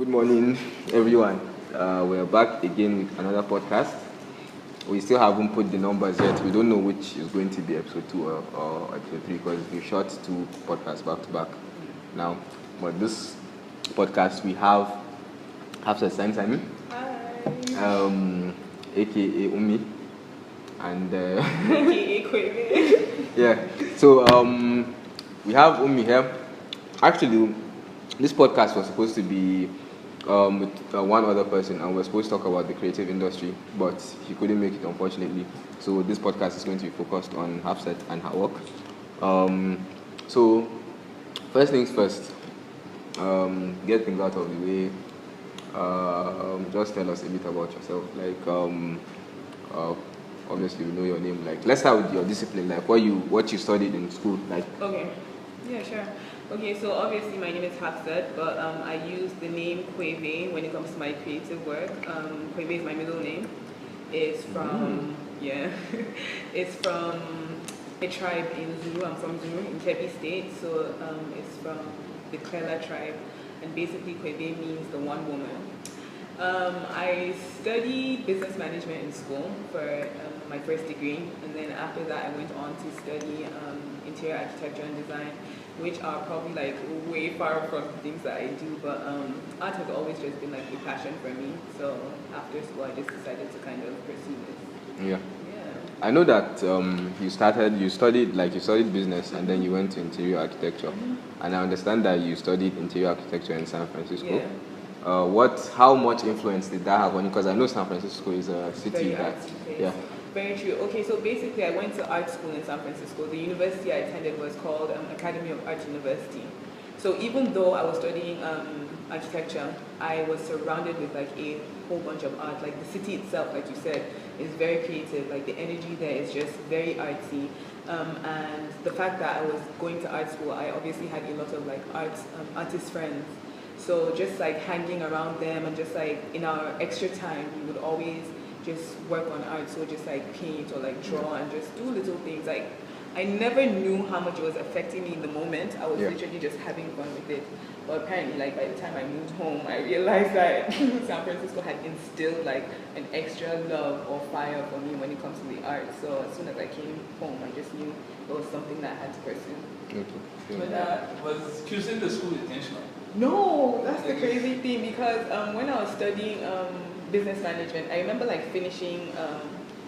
Good morning, everyone. We're back again with another podcast. We still haven't put the numbers yet. We don't know which is going to be episode 2 or episode 3 because we shot 2 podcasts back to back now. But this podcast we have Hafsat Sani Sani, aka Umi, and aka Kweyve. yeah. So we have Umi here. Actually, this podcast was supposed to be with one other person, and we're supposed to talk about the creative industry, but he couldn't make it, unfortunately. So this podcast is going to be focused on Hafsat and her work. So first things first, get things out of the way. Just tell us a bit about yourself. Obviously we know your name. Like, let's start with your discipline. Like, what you studied in school. Like. Okay. Yeah, sure. Okay, so obviously my name is Hafsat, but I use the name Kweyve when it comes to my creative work. Kweyve is my middle name. It's from it's from a tribe in Zulu. I'm from Zulu in Kebbi State, so it's from the Klela tribe, and basically Kweyve means the one woman. I studied business management in school for my first degree, and then after that I went on to study interior architecture and design, which are probably like way far from things that I do, but art has always just been like a passion for me. So after school I just decided to kind of pursue this. Yeah. I know that you studied business and then you went to interior architecture, and I understand that you studied interior architecture in San Francisco. Yeah. How much influence did that have on you? Because I know San Francisco is a city that, yeah. Very true. Okay, so basically I went to art school in San Francisco. The university I attended was called Academy of Art University. So even though I was studying architecture, I was surrounded with like a whole bunch of art. Like the city itself, like you said, is very creative. Like the energy there is just very artsy. And the fact that I was going to art school, I obviously had a lot of like artist friends. So just like hanging around them and just like in our extra time, we would always just work on art. So just like paint or like draw and just do little things. Like I never knew how much it was affecting me in the moment. I was literally just having fun with it. But apparently, like by the time I moved home, I realized that San Francisco had instilled like an extra love or fire for me when it comes to the art. So as soon as I came home, I just knew it was something that I had to pursue. Okay. But was choosing the school intentional? No, that's the crazy thing, because when I was studying business management, I remember like finishing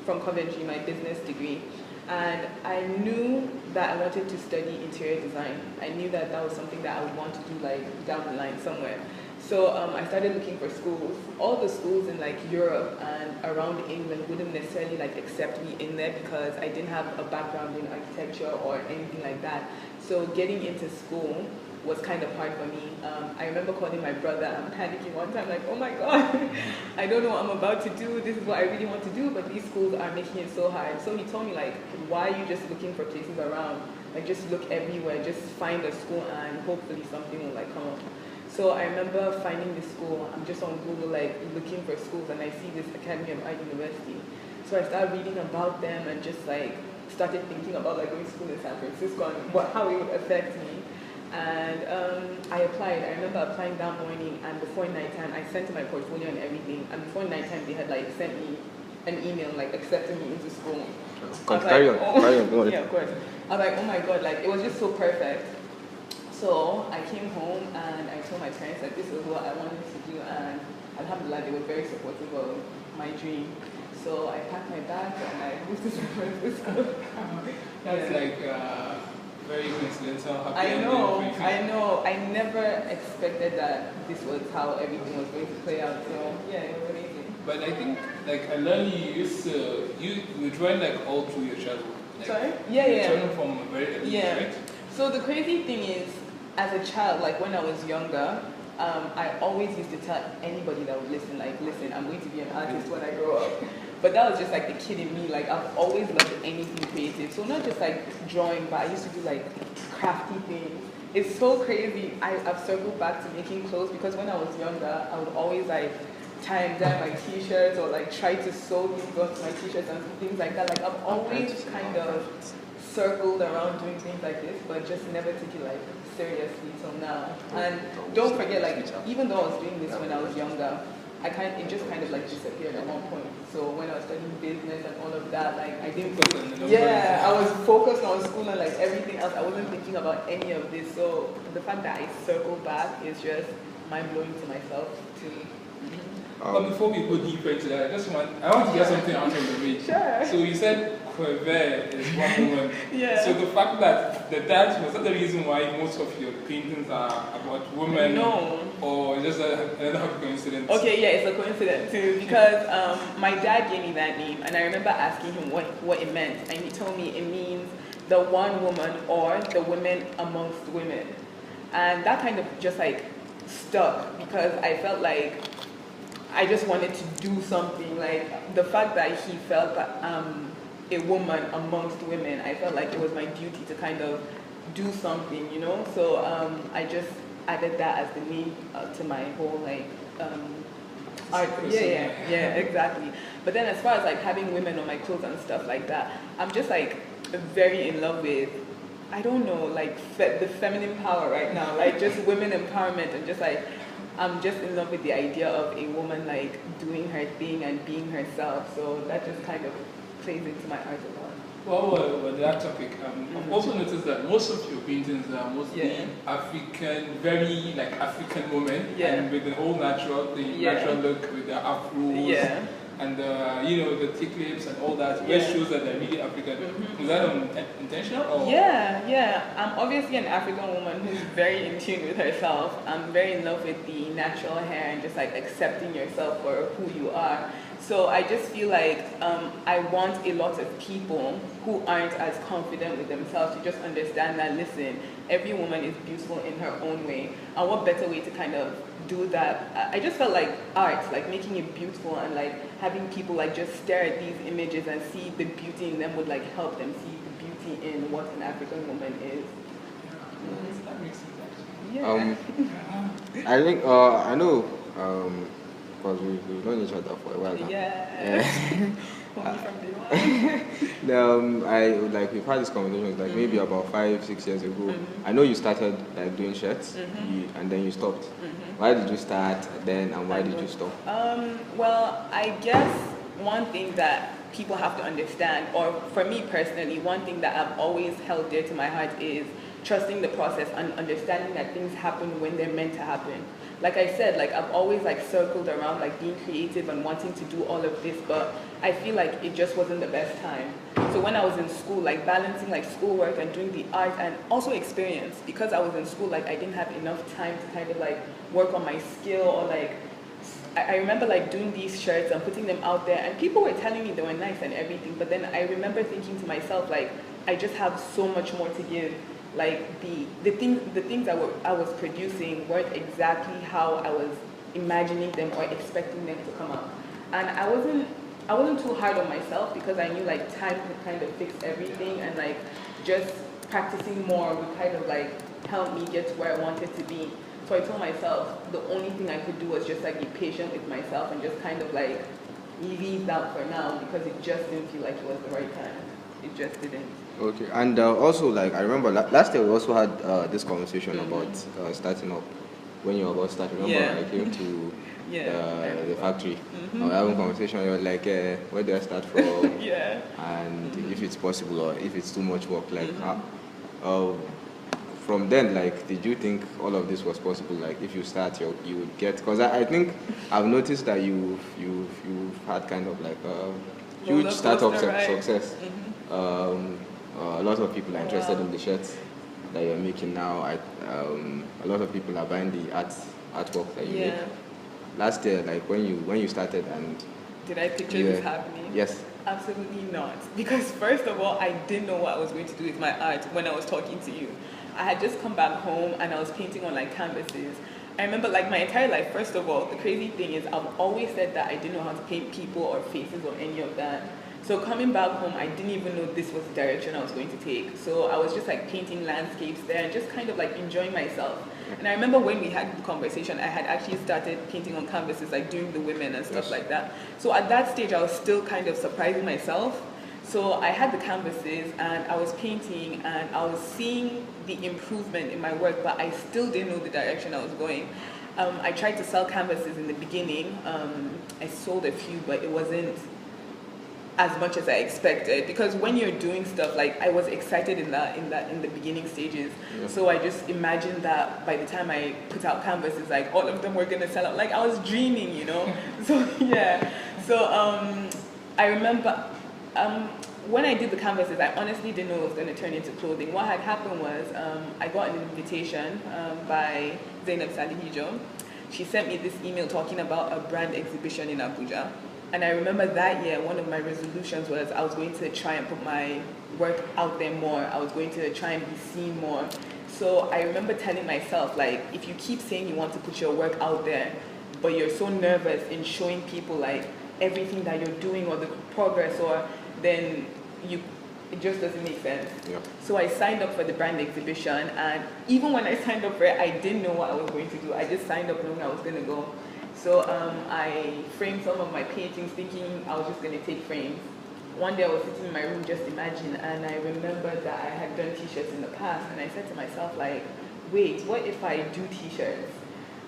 from Coventry my business degree, and I knew that I wanted to study interior design. I knew that that was something that I would want to do like down the line somewhere. So I started looking for schools. All the schools in like Europe and around England wouldn't necessarily like accept me in there because I didn't have a background in architecture or anything like that. So getting into school was kind of hard for me. I remember calling my brother and panicking one time, like, oh my God, I don't know what I'm about to do. This is what I really want to do, but these schools are making it so hard. So he told me, like, why are you just looking for places around? Like, just look everywhere, just find a school and hopefully something will like come up. So I remember finding this school. I'm just on Google, like, looking for schools, and I see this Academy of Art University. So I started reading about them and just like started thinking about like going to school in San Francisco and how it would affect me. And I applied. I remember applying that morning, and before nighttime, I sent in my portfolio and everything. And before nighttime, they had like sent me an email like accepting me into school. Carry on. Yeah, of course. I was like, oh my God, like it was just so perfect. So I came home and I told my parents that this was what I wanted to do, and alhamdulillah, they were very supportive of my dream. So I packed my bag and I moved to San Francisco. That's like very coincidental. I know. I never expected that this was how everything was going to play out. So yeah, it was amazing. But I think, like, I learned you drawing like all through your childhood. Like, Sorry? Yeah. Drawing from a very early age, right? So the crazy thing is, as a child, like when I was younger, I always used to tell anybody that would listen, like, listen, I'm going to be an artist when I grow up. But that was just like the kid in me. Like I've always loved anything creative. So not just like drawing, but I used to do like crafty things. It's so crazy. I've circled back to making clothes because when I was younger, I would always like tie and dye my t-shirts or like try to sew things onto my t-shirts and things like that. Like I've always kind of circled around doing things like this, but just never took it like seriously till now. And don't forget, like even though I was doing this when I was younger, it just kind of like disappeared at one point. So when I was studying business and all of that, like I didn't, I was focused on school and like everything else. I wasn't thinking about any of this. So the fact that I circled back is just mind blowing to myself too. But before we go deeper into that, I want to get something out of the way. Sure. So you said Kweyve is one woman. Yeah. So the fact that was that the reason why most of your paintings are about women? No. Or just another coincidence? Okay, yeah, it's a coincidence too because my dad gave me that name and I remember asking him what it meant and he told me it means the one woman or the women amongst women. And that kind of just like stuck because I felt like I just wanted to do something. Like the fact that he felt that a woman amongst women, I felt like it was my duty to kind of do something, you know. So I just added that as the name to my whole like art. Yeah, exactly. But then as far as like having women on my clothes and stuff like that, I'm just like very in love with, I don't know, like the feminine power right now, like just women empowerment and just like. I'm just in love with the idea of a woman like doing her thing and being herself. So that just kind of plays into my art a lot. Well, that topic, I've also noticed that most of your paintings are mostly African, very like African women, and with the whole natural look, with the afros, and the thick lips and all that, which shows that they're really African. Is that intentional? Or? Yeah. I'm obviously an African woman who's very in tune with herself. I'm very in love with the natural hair and just like accepting yourself for who you are. So I just feel like I want a lot of people who aren't as confident with themselves to just understand that, listen, every woman is beautiful in her own way. And what better way to kind of do that? I just felt like art, like making it beautiful and like having people like just stare at these images and see the beauty in them would like help them see the beauty in what an African woman is. That makes sense actually. Yeah. I think, I know, because we've known each other for a while now. We've had this conversation like maybe about 5-6 years ago. I know you started like doing shirts, and then you stopped. Why did you start then, and why did you stop? Well, I guess one thing that people have to understand, or for me personally, one thing that I've always held dear to my heart is trusting the process and understanding that things happen when they're meant to happen. Like I said, like I've always like circled around like being creative and wanting to do all of this, but I feel like it just wasn't the best time. So when I was in school, like balancing like schoolwork and doing the art and also experience, because I was in school, like I didn't have enough time to kind of like work on my skill or like, I remember like doing these shirts and putting them out there and people were telling me they were nice and everything, but then I remember thinking to myself, like, I just have so much more to give. Like the things I was producing weren't exactly how I was imagining them or expecting them to come out. And I wasn't too hard on myself because I knew like time could kind of fix everything and like just practicing more would kind of like help me get to where I wanted to be. So I told myself the only thing I could do was just like be patient with myself and just kind of like leave that for now because it just didn't feel like it was the right time. It just didn't. Okay, and also like I remember last year we also had this conversation about starting up. When you were about to start, remember I came to the factory. I was having a conversation. You were like, where do I start from? And if it's possible or if it's too much work, like from then, like, did you think all of this was possible? Like, if you start, you would get? Because I think I've noticed that you've had kind of like a huge startup success. A lot of people are interested in the shirts that you're making now. A lot of people are buying the artwork that you make. Last year, like when you started, and did I picture this happening? Yes. Absolutely not. Because first of all, I didn't know what I was going to do with my art when I was talking to you. I had just come back home and I was painting on like canvases. I remember like my entire life, first of all, the crazy thing is I've always said that I didn't know how to paint people or faces or any of that. So coming back home, I didn't even know this was the direction I was going to take. So I was just like painting landscapes there and just kind of like enjoying myself. And I remember when we had the conversation, I had actually started painting on canvases, like doing the women and stuff like that. So at that stage, I was still kind of surprising myself So I had the canvases and I was painting and I was seeing the improvement in my work, but I still didn't know the direction I was going. I tried to sell canvases in the beginning. I sold a few, but it wasn't as much as I expected, because when you're doing stuff, like I was excited in the beginning stages. Yeah. So I just imagined that by the time I put out canvases, like all of them were gonna sell out. Like I was dreaming, you know. So yeah. So I remember when I did the canvases, I honestly didn't know it was gonna turn into clothing. What had happened was I got an invitation by Zainab Salihijo. She sent me this email talking about a brand exhibition in Abuja. And I remember that year, one of my resolutions was I was going to try and put my work out there more. I was going to try and be seen more. So I remember telling myself, like, if you keep saying you want to put your work out there, but you're so nervous in showing people, like, everything that you're doing or the progress, or then it just doesn't make sense. Yeah. So I signed up for the brand exhibition, and even when I signed up for it, I didn't know what I was going to do. I just signed up knowing I was going to go. So I framed some of my paintings thinking I was just going to take frames. One day I was sitting in my room, just imagine, and I remembered that I had done t-shirts in the past, and I said to myself, like, wait, what if I do t-shirts?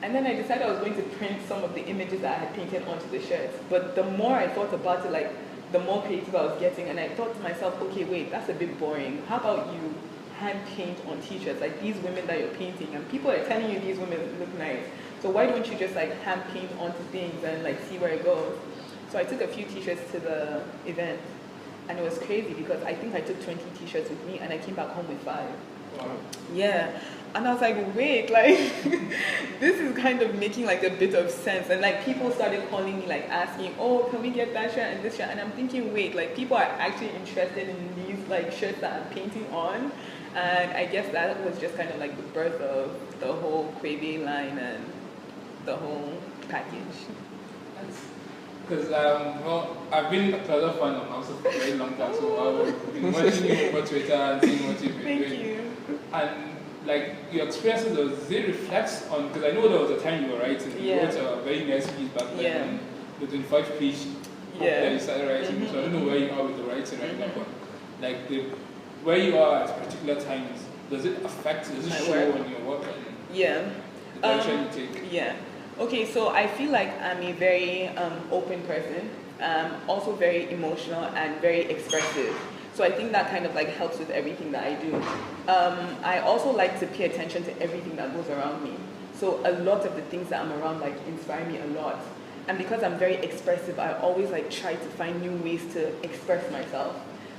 And then I decided I was going to print some of the images that I had painted onto the shirts. But the more I thought about it, like, the more creative I was getting, and I thought to myself, okay, wait, that's a bit boring. How about you hand paint on t-shirts, like these women that you're painting, and people are telling you these women look nice. So why don't you just like hand paint onto things and like see where it goes? So I took a few t-shirts to the event, and it was crazy because I think I took 20 t-shirts with me and I came back home with 5. Wow. Yeah. And I was like, wait, like, this is kind of making like a bit of sense. And like people started calling me, like asking, oh, can we get that shirt and this shirt? And I'm thinking, wait, like people are actually interested in these like shirts that I'm painting on. And I guess that was just kind of like the birth of the whole Kweyve line and the whole package. Because well, I've been a closer fan of Hafsat for a very long time, so I've been watching you over Twitter and seeing what you've been doing. Thank you. And like your experiences, does it reflect on? Because I know there was a time you were writing. You wrote a very nice piece back then, the 25-page book that you started writing. So I don't know where you are with the writing right now, but like where you are at particular times, does it affect? Does it show when you're working? Yeah. The direction you take. Yeah. Okay, so I feel like I'm a very open person, also very emotional and very expressive. So I think that kind of like helps with everything that I do. I also like to pay attention to everything that goes around me. So a lot of the things that I'm around like inspire me a lot. And because I'm very expressive, I always like try to find new ways to express myself.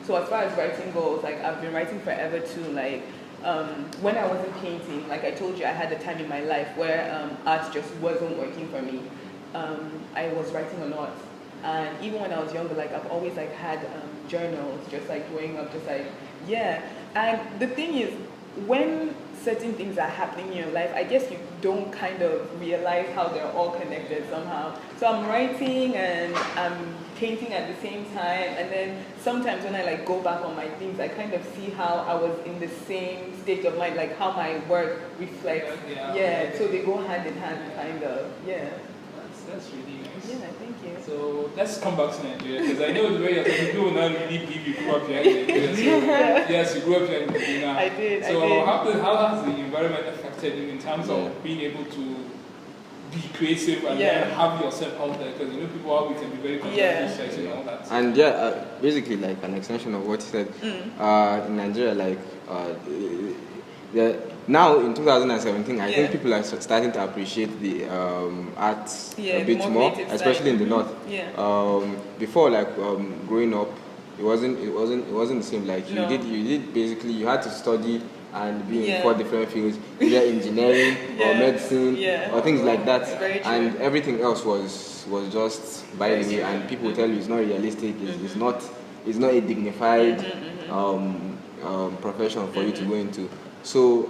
So as far as writing goes, like I've been writing forever too. Like when I wasn't painting, like I told you, I had a time in my life where art just wasn't working for me. I was writing a lot. And even when I was younger, like I've always like had journals, just like growing up, just like, yeah. And the thing is, when certain things are happening in your life, I guess you don't kind of realize how they're all connected somehow. So I'm writing and I'm painting at the same time, and then sometimes when I like go back on my things, I kind of see how I was in the same state of mind, like how my work reflects. Yeah, so they go hand in hand, kind of. Yeah. That's really nice. Yeah, thank you. So let's come back to Nigeria, because I know the way you're talking, people will not really believe you grew up here in Nigeria. So, yes, you grew up here in Nigeria. I did. So how has the environment affected you in terms of being able to be creative and then have yourself out there? Because you know people always can be very confident and all that. And basically like an extension of what you said, in Nigeria, like now in 2017, I think people are starting to appreciate the arts a bit more, especially in the north. Before, like growing up, it wasn't the same. Like you did basically, you had to study and be in 4 different fields, either engineering or medicine or things like that, and everything else was just by the way. And people tell you it's not realistic. It's not a dignified profession for you to go into. So,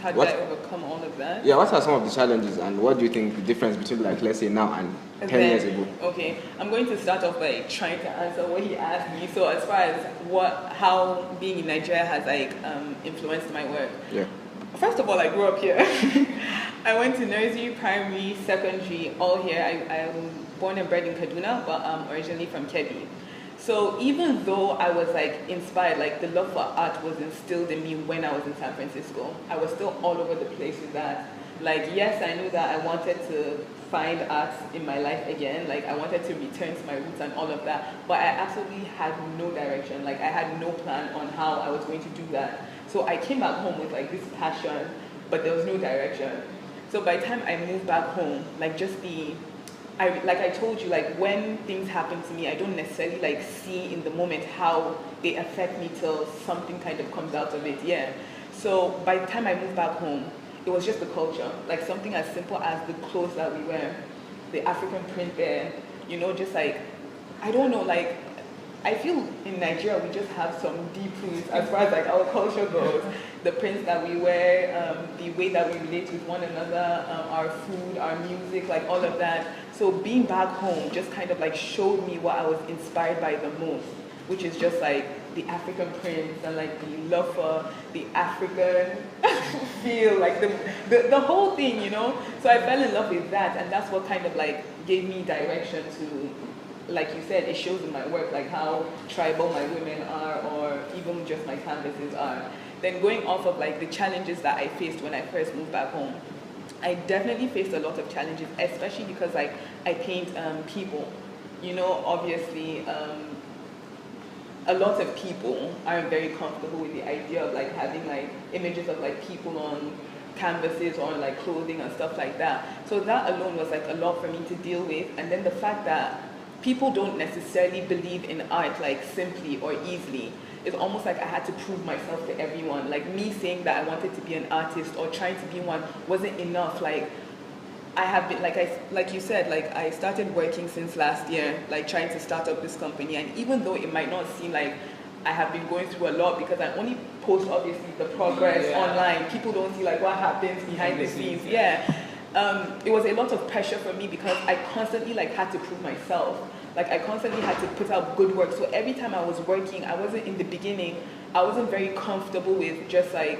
how did I overcome all of that? Yeah, what are some of the challenges, and what do you think the difference between, like, let's say now and 10 years ago? Okay, I'm going to start off by trying to answer what he asked me. So, as far as how being in Nigeria has like influenced my work. Yeah. First of all, I grew up here. I went to nursery, primary, secondary, all here. I'm born and bred in Kaduna, but I'm originally from Kebbi. So even though I was like inspired, like the love for art was instilled in me when I was in San Francisco, I was still all over the place with that. Like, yes, I knew that I wanted to find art in my life again. Like, I wanted to return to my roots and all of that. But I absolutely had no direction. Like, I had no plan on how I was going to do that. So I came back home with like this passion, but there was no direction. So by the time I moved back home, like just like I told you, like when things happen to me, I don't necessarily like see in the moment how they affect me till something kind of comes out of it. Yeah. So by the time I moved back home, it was just the culture, like something as simple as the clothes that we wear, the African print there, you know, just like, I don't know, like, I feel in Nigeria we just have some deep roots as far as like our culture goes. The prints that we wear, the way that we relate with one another, our food, our music, like all of that. So being back home just kind of like showed me what I was inspired by the most, which is just like the African prints and like the love for the African feel, like the whole thing, you know? So I fell in love with that, and that's what kind of like gave me direction to, like you said, it shows in my work, like how tribal my women are, or even just my canvases are. Then going off of like the challenges that I faced when I first moved back home, I definitely faced a lot of challenges, especially because like I paint people. You know, obviously, a lot of people aren't very comfortable with the idea of like having like images of like people on canvases or on like clothing and stuff like that. So that alone was like a lot for me to deal with. And then the fact that people don't necessarily believe in art like simply or easily. It's almost like I had to prove myself to everyone. Like me saying that I wanted to be an artist or trying to be one wasn't enough. Like I have been, like you said, like I started working since last year, like trying to start up this company. And even though it might not seem like I have been going through a lot, because I only post obviously the progress online. People don't see like what happens behind the scenes. It was a lot of pressure for me because I constantly like had to prove myself. Like I constantly had to put out good work. So every time I was working, I wasn't in the beginning, I wasn't very comfortable with just like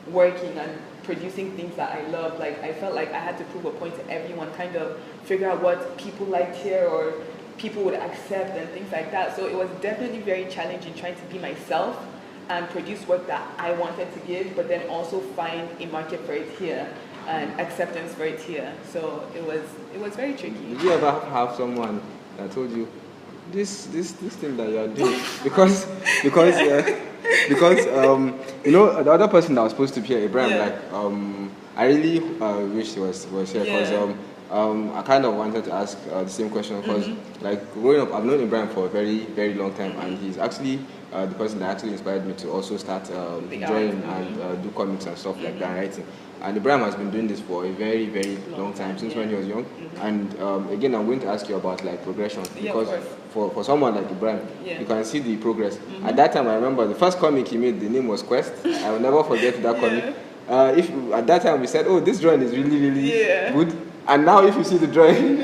working and producing things that I love. Like I felt like I had to prove a point to everyone, kind of figure out what people liked here or people would accept and things like that. So it was definitely very challenging trying to be myself and produce work that I wanted to give, but then also find a market for it here and acceptance for it here. So it was very tricky. Did you ever have someone that told you this thing that you are doing because you know, the other person that was supposed to be here, Abraham, I really wish he was here because I kind of wanted to ask the same question because like growing up, I've known Abraham for a very, very long time, and he's actually the person that actually inspired me to also start drawing and do comics and stuff like that, writing. And Abraham has been doing this for a very, very long time, since when he was young. And again, I'm going to ask you about like progression, because for someone like Abraham, you can see the progress. At that time, I remember the first comic he made, the name was Quest. I will never forget that comic. If at that time we said, oh, this drawing is really, really good, and now if you see the drawing,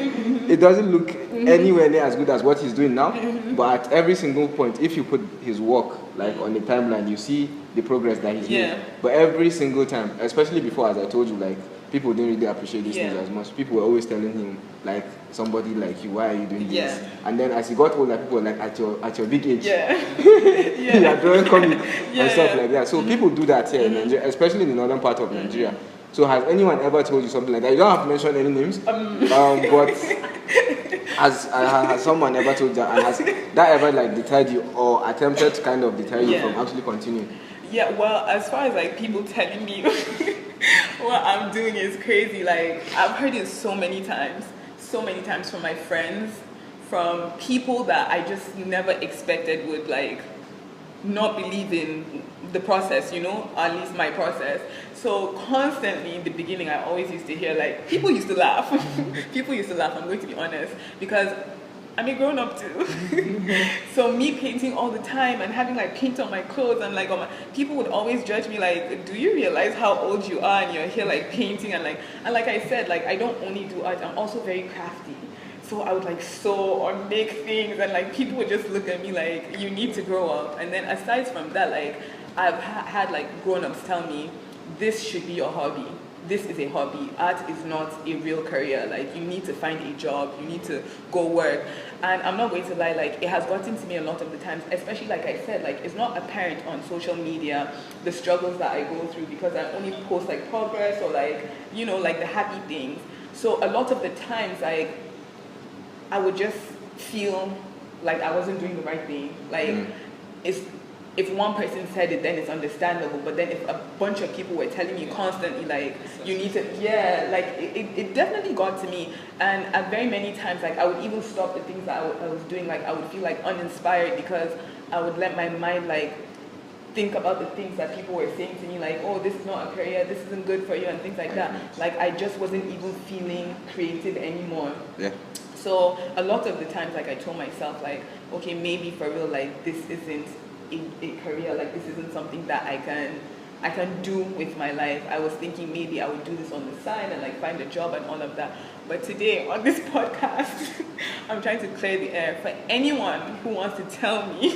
it doesn't look anywhere near as good as what he's doing now. But at every single point, if you put his work like on the timeline, you see the progress that he's made. But every single time, especially before, as I told you, like people didn't really appreciate these things as much. People were always telling him, like, somebody like you, why are you doing this? And then as he got older, people were like, at your big age, you are drawing comic and stuff like that. So people do that here in Nigeria, especially in the northern part of Nigeria. So has anyone ever told you something like that? You don't have to mention any names, but has someone ever told you, and has that ever like deterred you or attempted to kind of deter you from actually continuing? Yeah, well, as far as like people telling me what I'm doing is crazy, like I've heard it so many times from my friends, from people that I just never expected would like not believe in the process, you know, at least my process. So constantly in the beginning, I always used to hear like, people used to laugh. People used to laugh, I'm going to be honest, because I'm a grown up too. So me painting all the time and having like paint on my clothes and like people would always judge me like, do you realize how old you are and you're here like painting and like I said, like I don't only do art, I'm also very crafty. So I would like sew or make things, and like people would just look at me like, you need to grow up. And then aside from that, like I've had like grown-ups tell me, this should be your hobby. this is a hobby. Art is not a real career. Like, you need to find a job, you need to go work. And I'm not going to lie, like, it has gotten to me a lot of the times, especially like I said, like, it's not apparent on social media, the struggles that I go through, because I only post like progress or like, you know, like the happy things. So a lot of the times, like, I would just feel like I wasn't doing the right thing. Like, if one person said it, then it's understandable. But then if a bunch of people were telling you constantly, like, you need to, like, it definitely got to me. And at very many times, like, I would even stop the things that I was doing. Like, I would feel like uninspired because I would let my mind, like, think about the things that people were saying to me, like, oh, this is not a career, this isn't good for you, and things like that. Like, I just wasn't even feeling creative anymore. Yeah. So a lot of the times, like, I told myself, like, okay, maybe for real, like, this isn't a career, like, this isn't something that I can do with my life. I was thinking maybe I would do this on the side and like find a job and all of that. But today on this podcast, I'm trying to clear the air for anyone who wants to tell me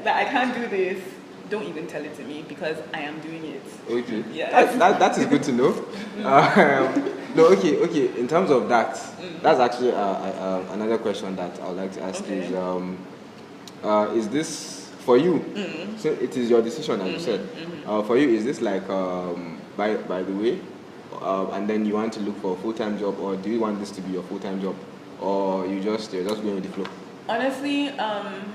that I can't do this. Don't even tell it to me, because I am doing it. Okay. Yeah. That is good to know. No, okay. In terms of that, that's actually another question that I would like to ask is this for you? So it is your decision, as you said. For you, is this like by the way, and then you want to look for a full-time job, or do you want this to be your full-time job, or you're just going with the flow? Honestly,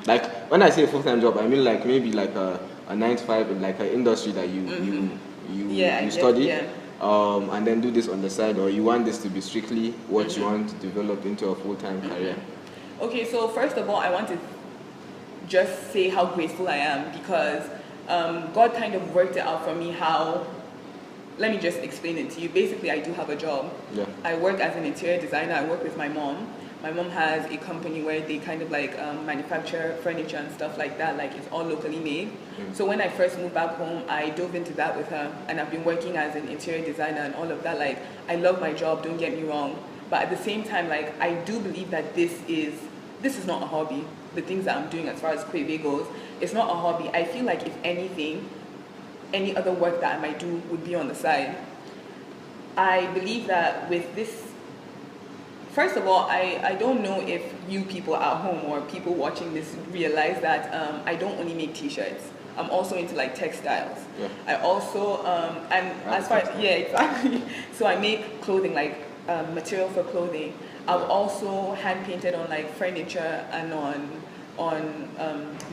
like when I say full-time job, I mean like maybe like a 9 to 5 in like an industry that you study, and then do this on the side, or you want this to be strictly what you want to develop into a full-time career? Okay, so first of all, I want to just say how grateful I am, because God kind of worked it out for me. Let me just explain it to you. Basically, I do have a job. Yeah. I work as an interior designer. I work with my mom. My mom has a company where they kind of like manufacture furniture and stuff like that. Like, it's all locally made. So when I first moved back home, I dove into that with her, and I've been working as an interior designer and all of that. Like, I love my job, don't get me wrong, but at the same time, like, I do believe that this is not a hobby. The things that I'm doing as far as Kweyve goes, it's not a hobby. I feel like if anything, any other work that I might do would be on the side. I believe that with this, first of all, I don't know if you people at home or people watching this realize that I don't only make t-shirts. I'm also into like textiles. Yeah. I also, exactly. So I make clothing, like material for clothing. I've also hand painted on like furniture and on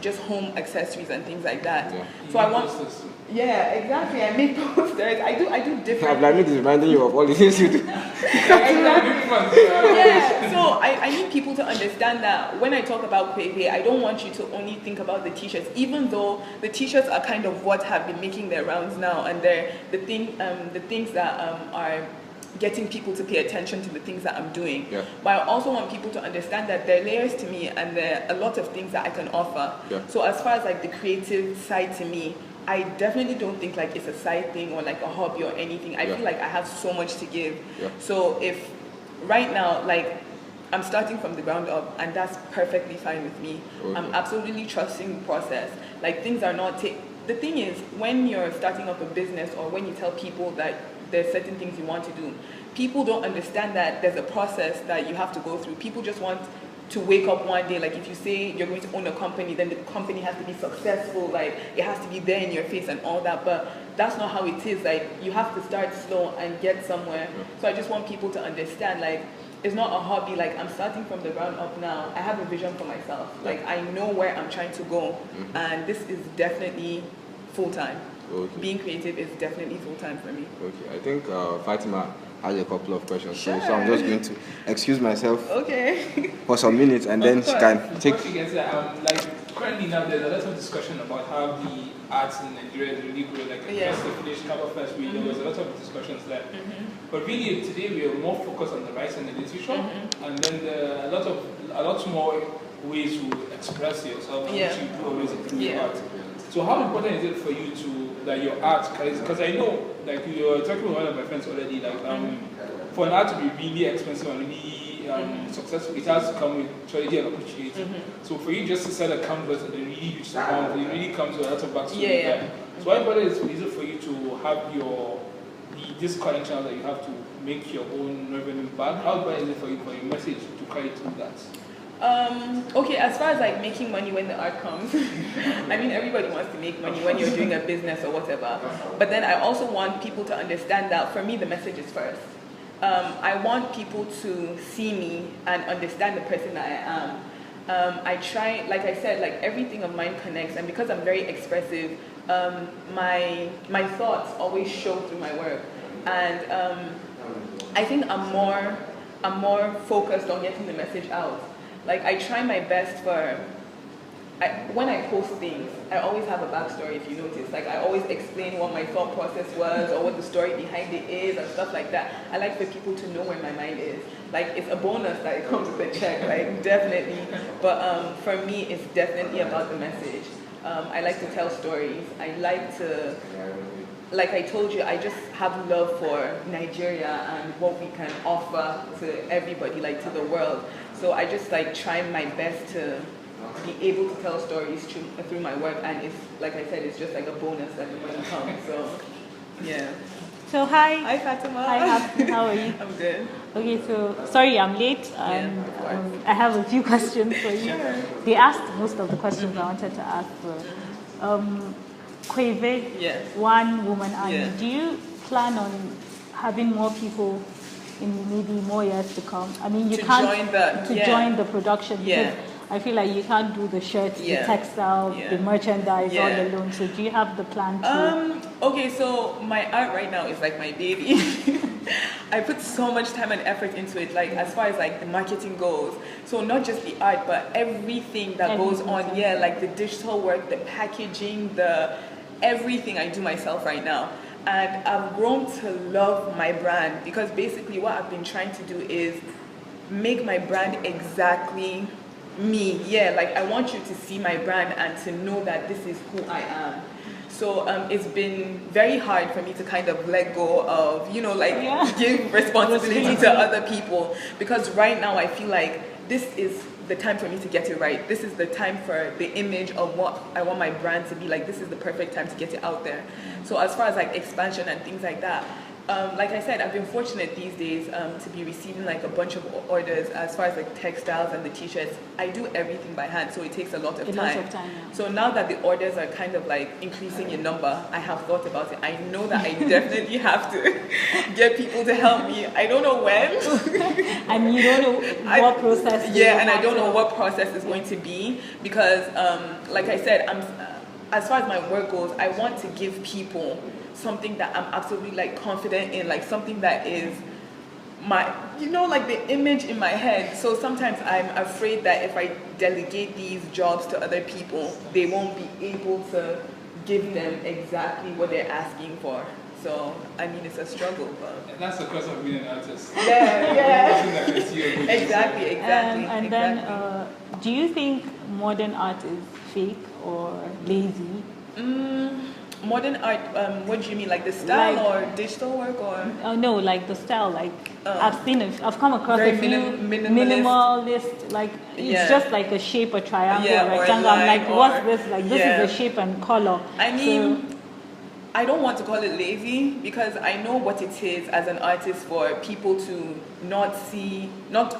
just home accessories and things like that. Yeah. So I want. Yeah, exactly. I make posters. I do different. Like me, reminding you of all the things you do. Yeah. So I need people to understand that when I talk about Kweyve, I don't want you to only think about the t-shirts, even though the t-shirts are kind of what have been making their rounds now, and they're the things that are getting people to pay attention to the things that I'm doing. Yeah. But I also want people to understand that there are layers to me, and there are a lot of things that I can offer. Yeah. So as far as like the creative side to me, I definitely don't think like it's a side thing or like a hobby or anything. I feel like I have so much to give. Yeah. So if right now, like, I'm starting from the ground up, and that's perfectly fine with me. Okay. I'm absolutely trusting the process. Like, things are not the thing is, when you're starting up a business, or when you tell people that there's certain things you want to do, people don't understand that there's a process that you have to go through. People just want to wake up one day, like if you say you're going to own a company, then the company has to be successful, like it has to be there in your face and all that, but that's not how it is. Like, you have to start slow and get somewhere. So I just want people to understand, like, it's not a hobby. Like, I'm starting from the ground up now. I have a vision for myself. Like, I know where I'm trying to go, and this is definitely full-time. Okay. Being creative is definitely full-time for me. Okay, I think Fatima has a couple of questions, sure. So I'm just going to excuse myself for some minutes, and then she can take... Like, currently now there's a lot of discussion about how the arts in Nigeria is really good, like first finished cover first read, there was a lot of discussions there. But really today we are more focused on the writing and literature, and then there are a lot more ways to express yourself, which you do always through your art. So how important is it for you to, that your art, because I know, like you were talking with one of my friends already, like for an art to be really expensive and really successful, it has to come with strategy and opportunity. So for you just to sell a canvas and then really reach the ground, it really comes with a lot of backstory. So how important is it for you to have your this current channel that you have to make your own revenue back, how bad is it for your message to carry through that? Okay, as far as like making money when the art comes, I mean everybody wants to make money when you're doing a business or whatever. But then I also want people to understand that for me the message is first. I want people to see me and understand the person that I am. I try, like I said, like everything of mine connects, and because I'm very expressive, my thoughts always show through my work, and I think I'm more focused on getting the message out. Like I try my best when I post things, I always have a backstory if you notice. Like I always explain what my thought process was or what the story behind it is and stuff like that. I like for people to know where my mind is. Like it's a bonus that it comes with a check, like definitely. But for me, it's definitely about the message. I like to tell stories. I like to, like I told you, I just have love for Nigeria and what we can offer to everybody, like to the world. So I just like try my best to be able to tell stories through my work, and it's like I said, it's just like a bonus that the money comes. So yeah. So hi Fatima. Hi Hafsat, how are you? I'm good. Okay, so sorry I'm late, and I have a few questions for you. Sure. They asked most of the questions I wanted to ask. Kweyve, Yes. one woman army. Yeah. Do you plan on having more people in maybe more years to come? I mean, you To can't join the join the production. Yeah. Because I feel like you can't do the shirts, the textile, the merchandise all alone. So do you have the plan to? Okay, so my art right now is like my baby. I put so much time and effort into it, like as far as like the marketing goes. So not just the art, but everything that goes on. Yeah, like the digital work, the packaging, everything I do myself right now. And I've grown to love my brand, because basically what I've been trying to do is make my brand exactly me. Yeah, like I want you to see my brand and to know that this is who I am. So it's been very hard for me to kind of let go of, give responsibility to other people, because right now I feel like this is the time for me to get it right. This is the time for the image of what I want my brand to be like. This is the perfect time to get it out there. So as far as like expansion and things like that, like I said, I've been fortunate these days to be receiving like a bunch of orders as far as like textiles and the t-shirts. I do everything by hand, so it takes a lot of time. So now that the orders are kind of like increasing in number, I have thought about it. I know that I definitely have to get people to help me. I don't know when. And you don't know what process. Yeah, and I don't know what process is going to be, because like I said, as far as my work goes, I want to give people something that I'm absolutely like confident in, like something that is my, like the image in my head. So sometimes I'm afraid that if I delegate these jobs to other people, they won't be able to give them exactly what they're asking for. So, I mean, it's a struggle, but... And that's the cost of being an artist. Yeah. Exactly. And then, do you think modern art is fake or lazy? Modern art, what do you mean, like the style or digital work, or? No, like the style. Like I've come across very a few minimalist. Like it's just like a shape, a triangle, rectangle. I'm like, what's this? Like this is the shape and color. I mean, I don't want to call it lazy, because I know what it is as an artist for people to not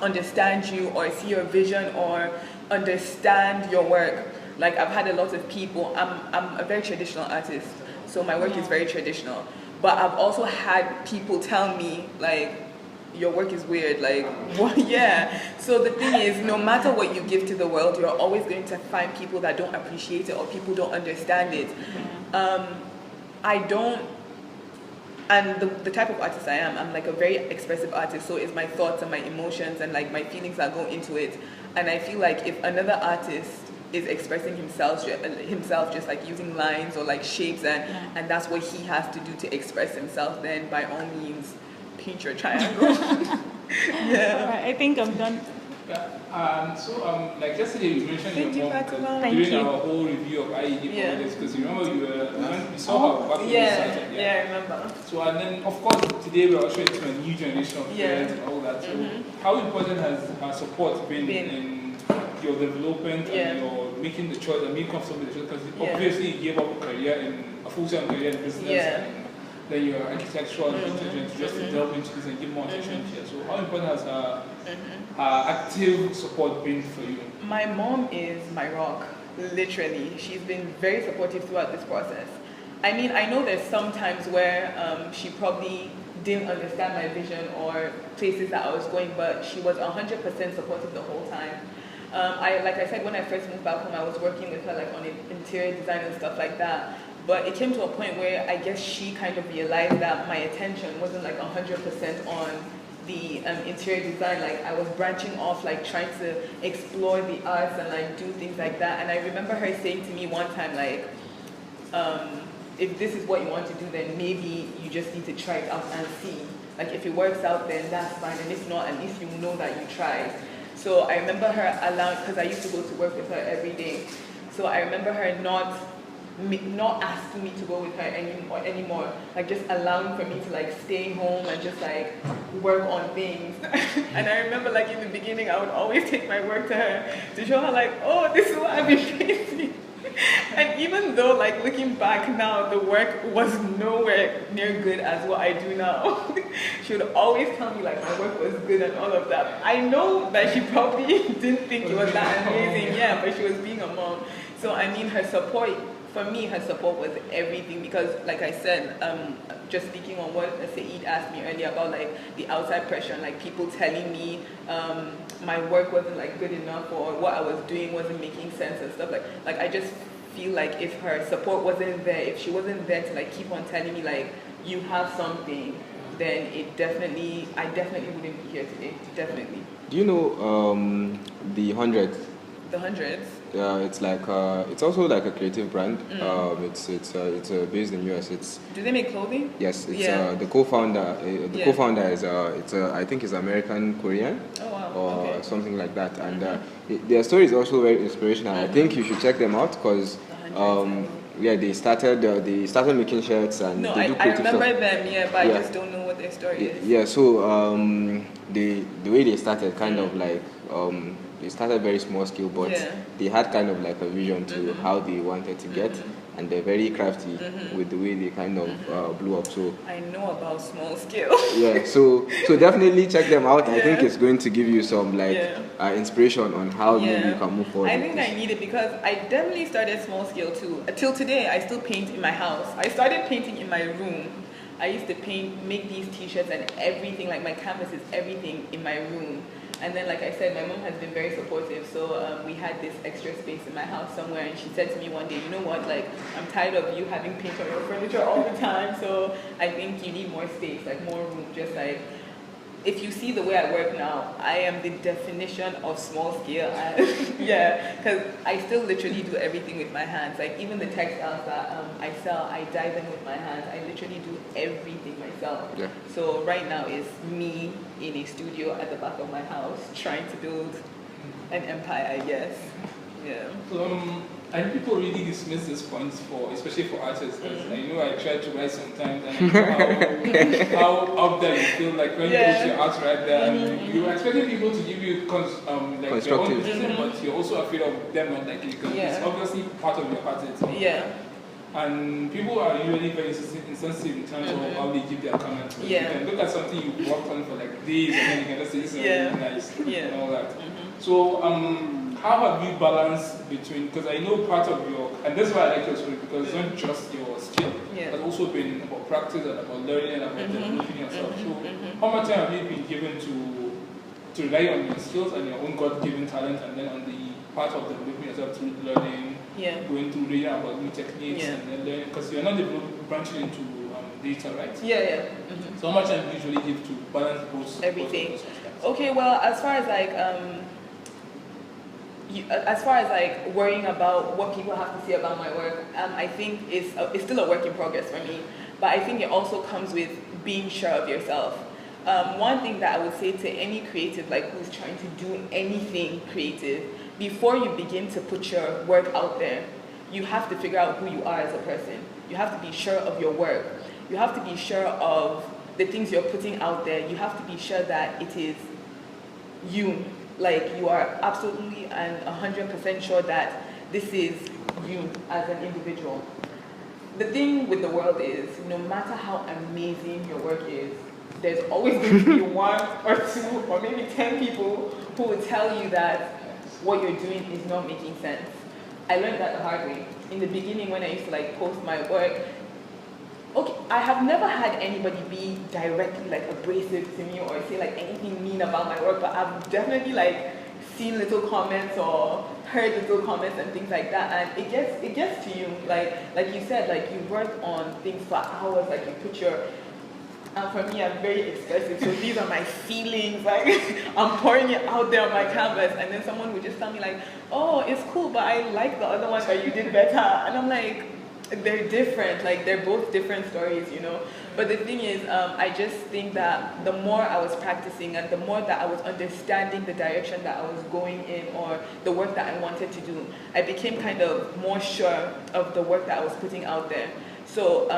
understand you or see your vision or understand your work. Like I've had a lot of people, I'm a very traditional artist, so my work is very traditional. But I've also had people tell me, like, your work is weird, like, what? Yeah. So the thing is, no matter what you give to the world, you're always going to find people that don't appreciate it or people don't understand it. And the type of artist I am, I'm like a very expressive artist, so it's my thoughts and my emotions and like my feelings that go into it. And I feel like if another artist is expressing himself just like using lines or like shapes, and that's what he has to do to express himself, then by all means paint your triangle. All right, I think I'm done. Like yesterday you mentioned your mom during our whole review of IAD Videocast, because you remember we saw her back when we started. Yeah, I remember. So, and then of course today we're also into a new generation of parents and all that. So how important has her support been in your development and your making the choice and being comfortable with the choice? Because obviously you gave up a career, a full-time career in business. than your architectural intelligence, just to delve into this and give more attention here. So how important has her active support been for you? My mom is my rock, literally. She's been very supportive throughout this process. I mean, I know there's some times where she probably didn't understand my vision or places that I was going, but she was 100% supportive the whole time. Like I said, when I first moved back home, I was working with her like on interior design and stuff like that. But it came to a point where I guess she kind of realized that my attention wasn't like 100% on the interior design. Like I was branching off, like trying to explore the arts and like do things like that. And I remember her saying to me one time, like, if this is what you want to do, then maybe you just need to try it out and see. Like if it works out, then that's fine. And if not, at least you know that you tried. So I remember her allowing, because I used to go to work with her every day. So I remember her not asking me to go with her anymore, like just allowing for me to like stay home and just like work on things. And I remember like in the beginning, I would always take my work to her to show her like, oh, this is what I've been facing. And even though like looking back now, the work was nowhere near good as what I do now, she would always tell me like my work was good and all of that. I know that she probably didn't think it was that amazing, yeah, but she was being a mom. So I mean, her support, for me, her support was everything, because like I said, just speaking on what Saeed asked me earlier about like the outside pressure and like people telling me my work wasn't like good enough or what I was doing wasn't making sense and stuff, like I just feel like if her support wasn't there, if she wasn't there to like keep on telling me like you have something, then I definitely wouldn't be here today. Definitely. Do you know the Hundreds? The Hundreds? It's like it's also like a creative brand. It's based in US. Do they make clothing? Yes. It's the co-founder. Co-founder is I think is American Korean. Oh wow. Or something like that. And their story is also very inspirational. I think you should check them out because they started making shirts and they do creative stuff. I remember them, but I just don't know what their story is. Yeah. So the way they started kind of like they started very small scale, but they had kind of like a vision to how they wanted to get, and they're very crafty with the way they kind of blew up. So I know about small scale. Yeah, so definitely check them out. I think it's going to give you some like inspiration on how maybe you can move forward. I think I need it because I definitely started small scale too. Till today, I still paint in my house. I started painting in my room. I used to make these t-shirts and everything, like my canvases, everything in my room. And then, like I said, my mom has been very supportive. So we had this extra space in my house somewhere, and she said to me one day, you know what, like, I'm tired of you having paint on your furniture all the time, so I think you need more space, like more room, just like, if you see the way I work now, I am the definition of small scale. Because I still literally do everything with my hands. Like even the textiles that I sell, I dye them with my hands. I literally do everything myself. Yeah. So right now it's me in a studio at the back of my house trying to build an empire, I guess. Yeah. I think people really dismiss this point especially for artists. I know I try to write sometimes, and I know how out there you feel like when you put your art right there, and you're expecting people to give you like their own criticism, but you're also afraid of them not liking it because it's obviously part of your art itself. Yeah. And people are usually very insensitive in terms of how they give their comments. You can look at something you worked on for like days, and then you can just say this is really nice and all that. So how have you balanced between, because I know part of your, and that's why I like your story, because it's not just your skill, it's also been about practice and about learning and about developing yourself. So how much time have you been given to rely on your skills and your own God-given talent, and then on the part of developing yourself through learning, going through reading about new techniques, and then learning, because you're not branching into data, right? So how much time do you usually give to balance both? Everything. Okay, well, as far as like worrying about what people have to say about my work, I think it's still a work in progress for me. But I think it also comes with being sure of yourself. One thing that I would say to any creative, like who's trying to do anything creative, before you begin to put your work out there, you have to figure out who you are as a person. You have to be sure of your work. You have to be sure of the things you're putting out there. You have to be sure that it is you. Like you are absolutely and 100% sure that this is you as an individual. the thing with the world is, no matter how amazing your work is, there's always going to be one or two or maybe 10 people who will tell you that what you're doing is not making sense. I learned that the hard way. In the beginning, when I used to like post my work, okay, I have never had anybody be directly like abrasive to me or say like anything mean about my work, but I've definitely like seen little comments or heard little comments and things like that, and it gets to you. Like you said, like you work on things for hours, like you put your. And for me, I'm very expressive, so these are my feelings, like, I'm pouring it out there on my canvas, and then someone would just tell me like, oh, it's cool, but I like the other one that you did better, and I'm like, they're different, like, they're both different stories, you know, but the thing is, I just think that the more I was practicing, and the more that I was understanding the direction that I was going in, or the work that I wanted to do, I became kind of more sure of the work that I was putting out there. So,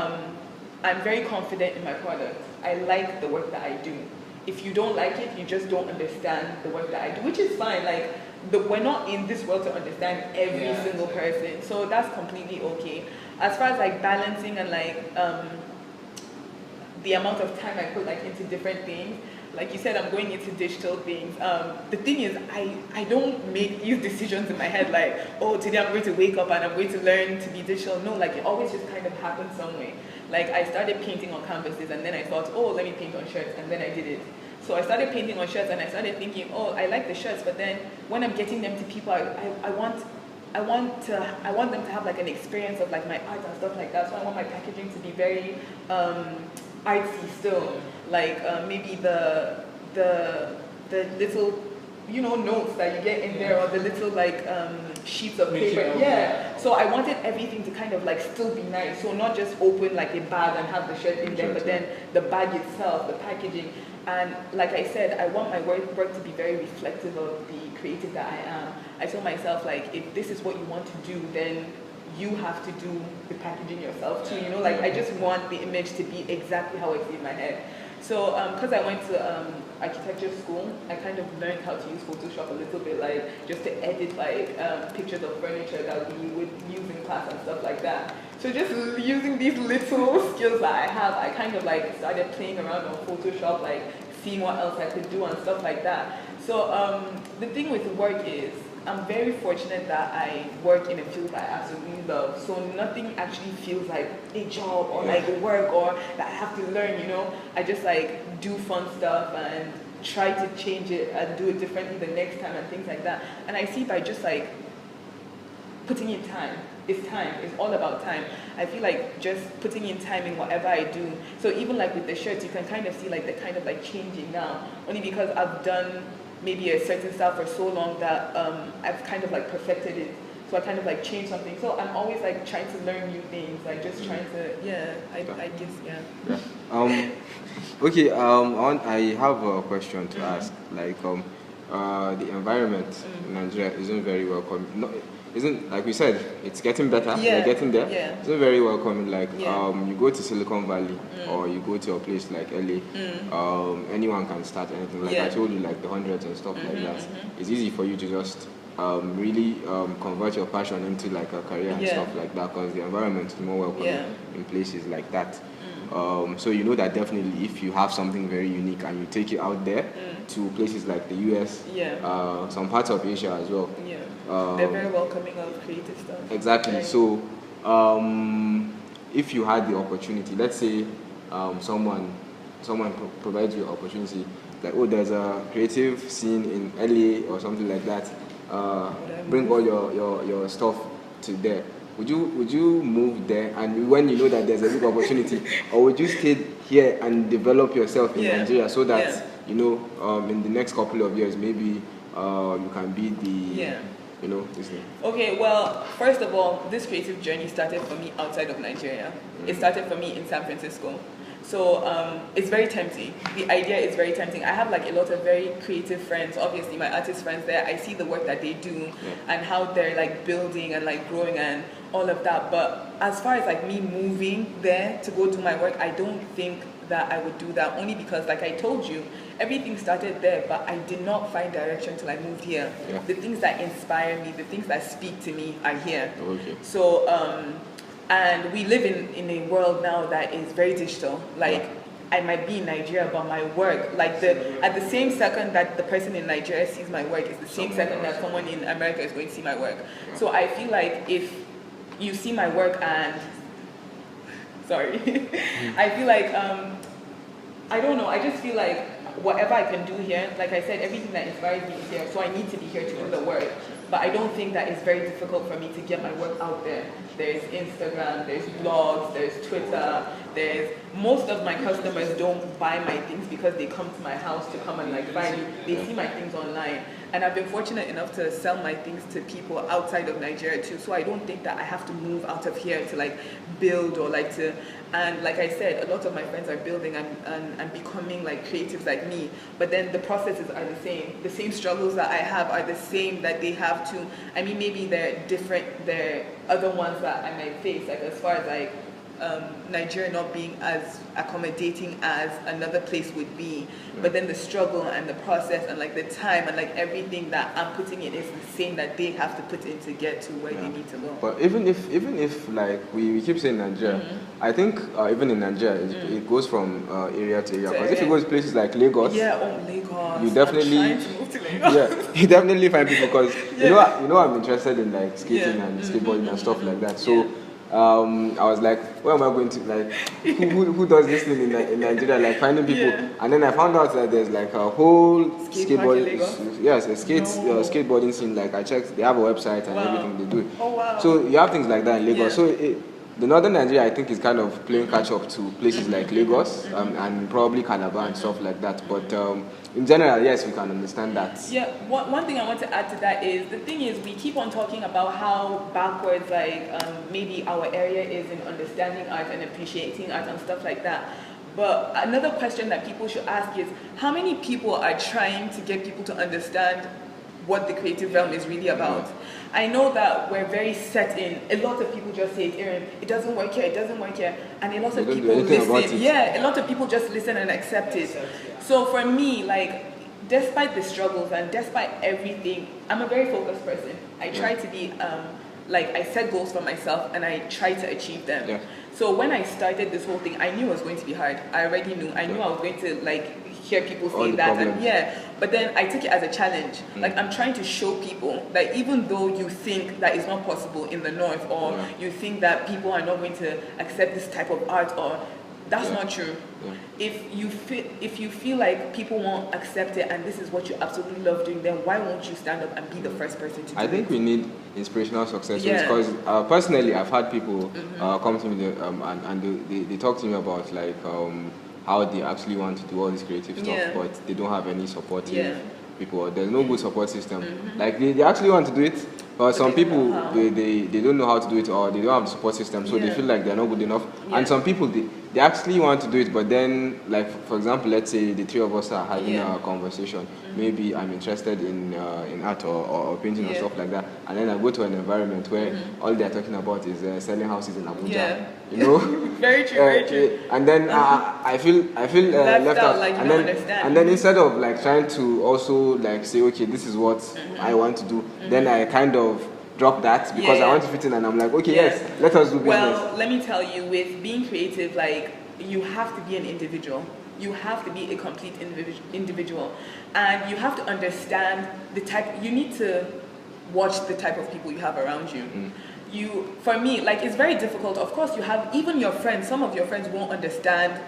I'm very confident in my product. I like the work that I do. If you don't like it, you just don't understand the work that I do, which is fine. Like, we're not in this world to understand every single person, so that's completely okay. As far as like balancing and like the amount of time I put like into different things, like you said, I'm going into digital things. The thing is, I don't make these decisions in my head like, oh, today I'm going to wake up and I'm going to learn to be digital. No, like it always just kind of happens some way. Like I started painting on canvases and then I thought, oh, let me paint on shirts, and then I did it. So I started painting on shirts and I started thinking, oh, I like the shirts, but then when I'm getting them to people, I want them to have like an experience of like my art and stuff like that. So I want my packaging to be very artsy still, like maybe the little, you know, notes that you get in there, or the little like sheets of paper. Yeah. So I wanted everything to kind of like still be nice. So not just open like a bag and have the shirt in there, but then the bag itself, the packaging. And like I said, I want my work to be very reflective of the creative that I am. I told myself, like, if this is what you want to do, then you have to do the packaging yourself too, you know, like I just want the image to be exactly how I see in my head. So because I went to architecture school, I kind of learned how to use Photoshop a little bit, like just to edit like pictures of furniture that we would use in class and stuff like that. So just using these little skills that I have, I kind of like started playing around on Photoshop, like seeing what else I could do and stuff like that. So the thing with work is, I'm very fortunate that I work in a field that I absolutely love. So nothing actually feels like a job or like work or that I have to learn, you know. I just like do fun stuff and try to change it and do it differently the next time and things like that. And I see by just like putting in time. It's time. It's all about time. I feel like just putting in time in whatever I do. So even like with the shirts, you can kind of see like the kind of like changing now. Only because I've done maybe a certain style for so long that I've kind of like perfected it. So I kind of like change something. So I'm always like trying to learn new things, like just trying to, I guess, yeah. Okay, I have a question to ask. Like, the environment in Nigeria isn't very welcoming. No, isn't, like we said, it's getting better. We're getting there. Yeah. It's not very welcoming. Like, you go to Silicon Valley or you go to a place like LA, anyone can start anything. Like I told you, like the hundreds and stuff like that. It's easy for you to just really convert your passion into like a career and stuff like that, because the environment is more welcoming in places like that. So you know that definitely if you have something very unique and you take it out there to places like the US, some parts of Asia as well. They're very welcoming of creative stuff. Exactly. Right. So if you had the opportunity, let's say someone provides you an opportunity, like, oh, there's a creative scene in LA or something like that, bring all your stuff to there. Would you move there, and when you know that there's a big opportunity, or would you stay here and develop yourself in Nigeria so that you know in the next couple of years maybe you can be the you know, this thing? Okay, well, first of all, this creative journey started for me outside of Nigeria. It started for me in San Francisco. So it's very tempting. The idea is very tempting. I have like a lot of very creative friends, obviously my artist friends there. I see the work that they do and how they're like building and like growing and all of that. But as far as like me moving there to go do my work, I don't think that I would do that, only because like I told you, everything started there, but I did not find direction till I moved here. The things that inspire me, the things that speak to me are here. So And we live in a world now that is very digital. Like, I might be in Nigeria, but my work, like at the same second that the person in Nigeria sees my work is the same second that someone in America is going to see my work. So I feel like if you see my work and, sorry, I feel like, I don't know, I just feel like whatever I can do here, like I said, everything that inspires me is here, so I need to be here to do the work. But I don't think that it's very difficult for me to get my work out there. There's Instagram, there's blogs, there's Twitter, most of my customers don't buy my things because they come to my house to come and like find me. They see my things online. And I've been fortunate enough to sell my things to people outside of Nigeria too. So I don't think that I have to move out of here to like build or like to, and like I said, a lot of my friends are building and becoming like creatives like me. But then the processes are the same. The same struggles that I have are the same that they have too. I mean, maybe they're different, they're other ones that I might face, like as far as like Nigeria not being as accommodating as another place would be, but then the struggle and the process and like the time and like everything that I'm putting in is the same that they have to put in to get to where they need to go. But even if like we keep saying Nigeria, I think even in Nigeria it goes from area to area. Because if you go to places like Lagos, Lagos, you definitely I'm trying to move to Lagos. you definitely find people because you know I'm interested in like skating and skateboarding and stuff like that. So. I was like, where am I going to, like, who does this thing in Nigeria, like finding people, and then I found out that there's like a whole skateboarding scene, like I checked, they have a website and everything they do. Oh wow. So you have things like that in Lagos. So the northern Nigeria, I think, is kind of playing catch up to places like Lagos and probably Calabar and stuff like that. But in general, yes, we can understand that. Yeah, one thing I want to add to that is, the thing is, we keep on talking about how backwards, like, maybe our area is in understanding art and appreciating art and stuff like that. But another question that people should ask is, how many people are trying to get people to understand what the creative realm is really about? I know that we're very set in, a lot of people just say, it doesn't work here, it doesn't work here, and a lot of people listen. Yeah, a lot of people just listen and accept it. So for me, like, despite the struggles and despite everything, I'm a very focused person. I try to be, like, I set goals for myself and I try to achieve them. Yeah. So when I started this whole thing, I knew it was going to be hard. I already knew. I knew I was going to, like, hear people say that, and but then I took it as a challenge. Like, I'm trying to show people that even though you think that it's not possible in the north, or you think that people are not going to accept this type of art, or that's not true. If you feel like people won't accept it and this is what you absolutely love doing, then why won't you stand up and be the first person to do it? I think we need inspirational success stories, because personally I've had people come to me and they talk to me about like how they actually want to do all this creative stuff, but they don't have any supportive people. There's no good support system. Like they actually want to do it, but some people they don't know how to do it, or they don't have the support system, so they feel like they're not good enough. And some people they actually want to do it, but then, like, for example, let's say the three of us are having a conversation. Maybe I'm interested in art or painting or stuff like that, and then I go to an environment where all they're talking about is selling houses in Abuja. You know, very true, very true. And then I feel left out, like and then instead of like trying to also like say, okay, this is what I want to do, then I kind of drop that because I want to fit in, and I'm like, okay, yes, let us do business. Well, let me tell you, with being creative, like, you have to be an individual. You have to be a complete individual, and you have to understand the type. You need to watch the type of people you have around you. For me, like, it's very difficult. Of course, you have even your friends. Some of your friends won't understand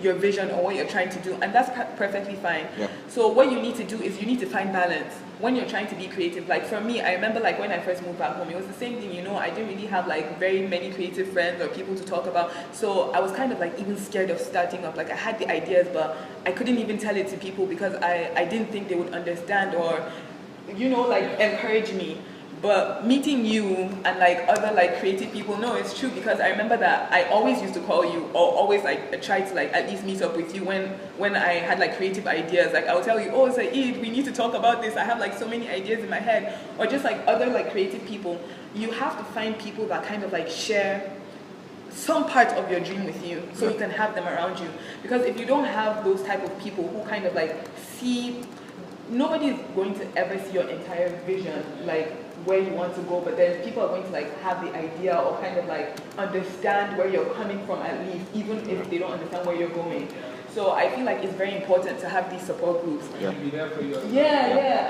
your vision or what you're trying to do, and that's perfectly fine. So what you need to do is you need to find balance when you're trying to be creative. Like, for me, I remember, like, when I first moved back home, it was the same thing, you know. I didn't really have like very many creative friends or people to talk about, so I was kind of like even scared of starting up. Like, I had the ideas, but I couldn't even tell it to people because I didn't think they would understand or, you know, like, encourage me. But meeting you and like other like creative people, no, it's true, because I remember that I always used to call you, or always like try to like at least meet up with you when I had like creative ideas. Like, I would tell you, oh, Saeed, we need to talk about this. I have like so many ideas in my head. Or just like other like creative people. You have to find people that kind of like share some part of your dream with you, so you can have them around you. Because if you don't have those type of people who kind of like see nobody is going to ever see your entire vision, like where you want to go, but then people are going to like have the idea or kind of like understand where you're coming from at least, even if they don't understand where you're going. So I feel like it's very important to have these support groups. Yeah.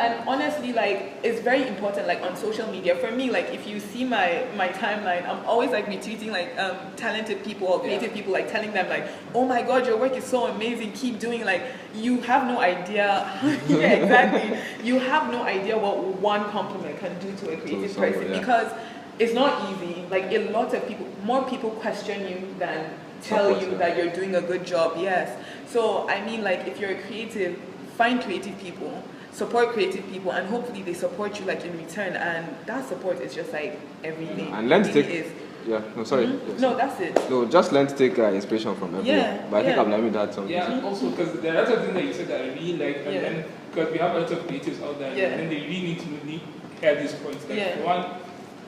And honestly, like, it's very important, like, on social media. For me, like, if you see my timeline, I'm always, like, retweeting, like, talented people or creative people, like, telling them, like, oh my God, your work is so amazing, keep doing, like, you have no idea. Yeah, exactly. You have no idea what one compliment can do to a creative person, because it's not easy. Like, a lot of people, more people question you than tell you that you're doing a good job. Yes. So I mean, like, if you're a creative, find creative people, support creative people, and hopefully they support you, like, in return. And that support is just like everything. And learn to take. Yeah. No, sorry. Mm-hmm. Yes. No, that's it. No, just learn to take inspiration from everyone. Yeah. But I think I've learned that something. Yeah. And also, because there are lots of things that you said that I really like, and then because we have a lot of creatives out there, and then they really need to hear these points. Like one,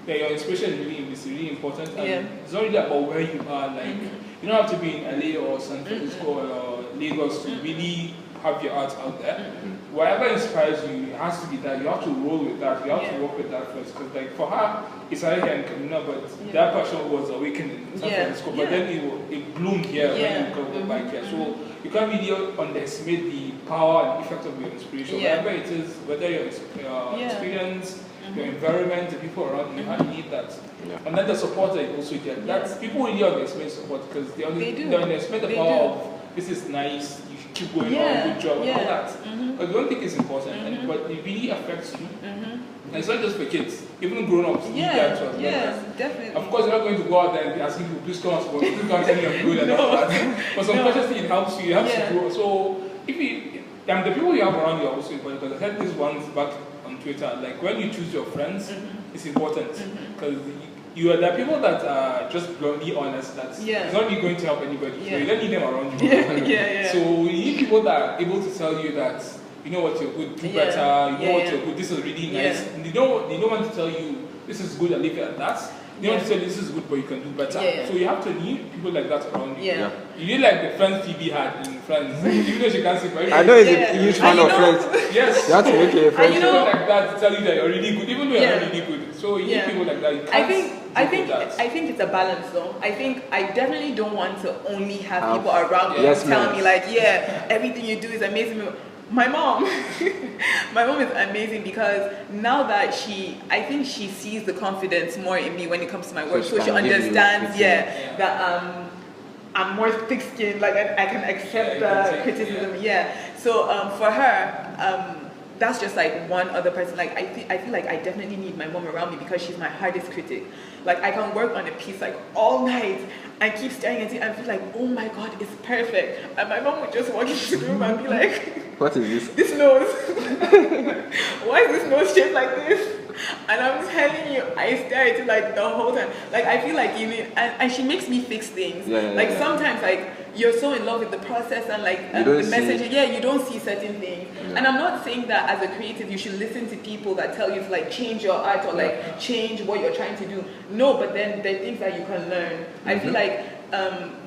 that your inspiration is really important. And it's not really about where you are. Like, you don't have to be in LA or San Francisco or Lagos to really have your art out there. Whatever inspires you, it has to be that. You have to roll with that. You have to work with that first. Because, like, for her, it's already here in Kaduna, but that passion was awakened in San Francisco. But then it bloomed here when you go back here. So you can't really underestimate the power and effect of your inspiration. Whatever it is, whether your experience, your environment, the people around you, you need that. And then the support that you also get. That's people really underestimate support because they underestimate the power of this is nice, you should keep going on, good job, and all that. But we don't think it's important, but it really affects you. And it's not just for kids, even grown-ups need that as well. Definitely. Of course, you're not going to go out there and be asking people, please come and support, please come and tell me I'm good and all that. But subconsciously it helps you, to grow. So if you, the people you have around you are also important, because I heard this once back on Twitter, like when you choose your friends, it's important because you are the people that are just bluntly honest. That's it's not really going to help anybody. So you don't need them around you. So you need people that are able to tell you that you know what you're good, do better. You know what you're good. This is really nice. And they don't want to tell you this is good and leave it at that. They want to tell you this is good, but you can do better. So you have to need people like that around you. You need like the friends Phoebe had in Friends. Even though she can't see, but I know he's a huge fan of Friends. Yes. You have to make a friend. People like that to tell you that you're really good, even though you're not really good. So you need people like that. You can't I think it's a balance though. I think I definitely don't want to only have people around me telling me like, everything you do is amazing. My mom is amazing because now that I think she sees the confidence more in me when it comes to my work, so she understands, that I'm more thick-skinned, like I can accept the criticism, So for her, that's just like one other person. Like I feel like I definitely need my mom around me because she's my hardest critic. Like I can work on a piece like all night and keep staring at it and feel like, oh my God, it's perfect. And my mom would just walk into the room and be like, what is this? This nose. Why is this nose shaped like this? And I'm telling you, I stare at it like the whole time. Like I feel like and she makes me fix things. Sometimes like you're so in love with the process and like the message. You don't see certain things. And I'm not saying that as a creative you should listen to people that tell you to like change your art or like change what you're trying to do. No, but then there are things that you can learn. I feel like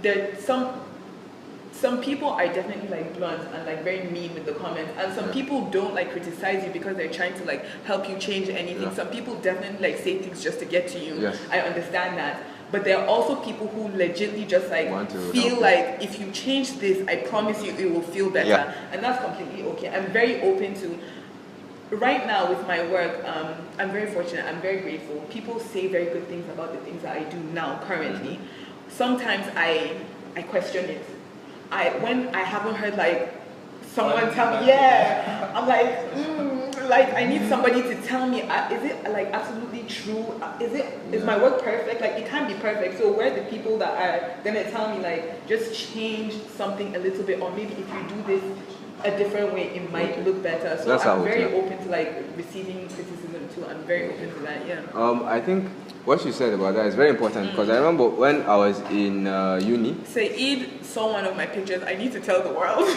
there's some people are definitely like blunt and like very mean with the comments, and some people don't like criticize you because they're trying to like help you change anything. Some people definitely like say things just to get to you. I understand that. But there are also people who legitimately just like feel like if you change this, I promise you it will feel better. And that's completely okay. I'm very open to, right now with my work, I'm very fortunate, I'm very grateful. People say very good things about the things that I do now currently. Sometimes I question it. When I haven't heard like someone tell me, I'm like I need somebody to tell me, is it like absolutely true? Is my work perfect? Like it can't be perfect. So where are the people that are gonna tell me like just change something a little bit, or maybe if you do this a different way, it might look better. So I'm very open to like receiving criticism too. I'm very open to that. I think what you said about that is very important because I remember when I was in uni. Saeed saw one of my pictures. I need to tell the world.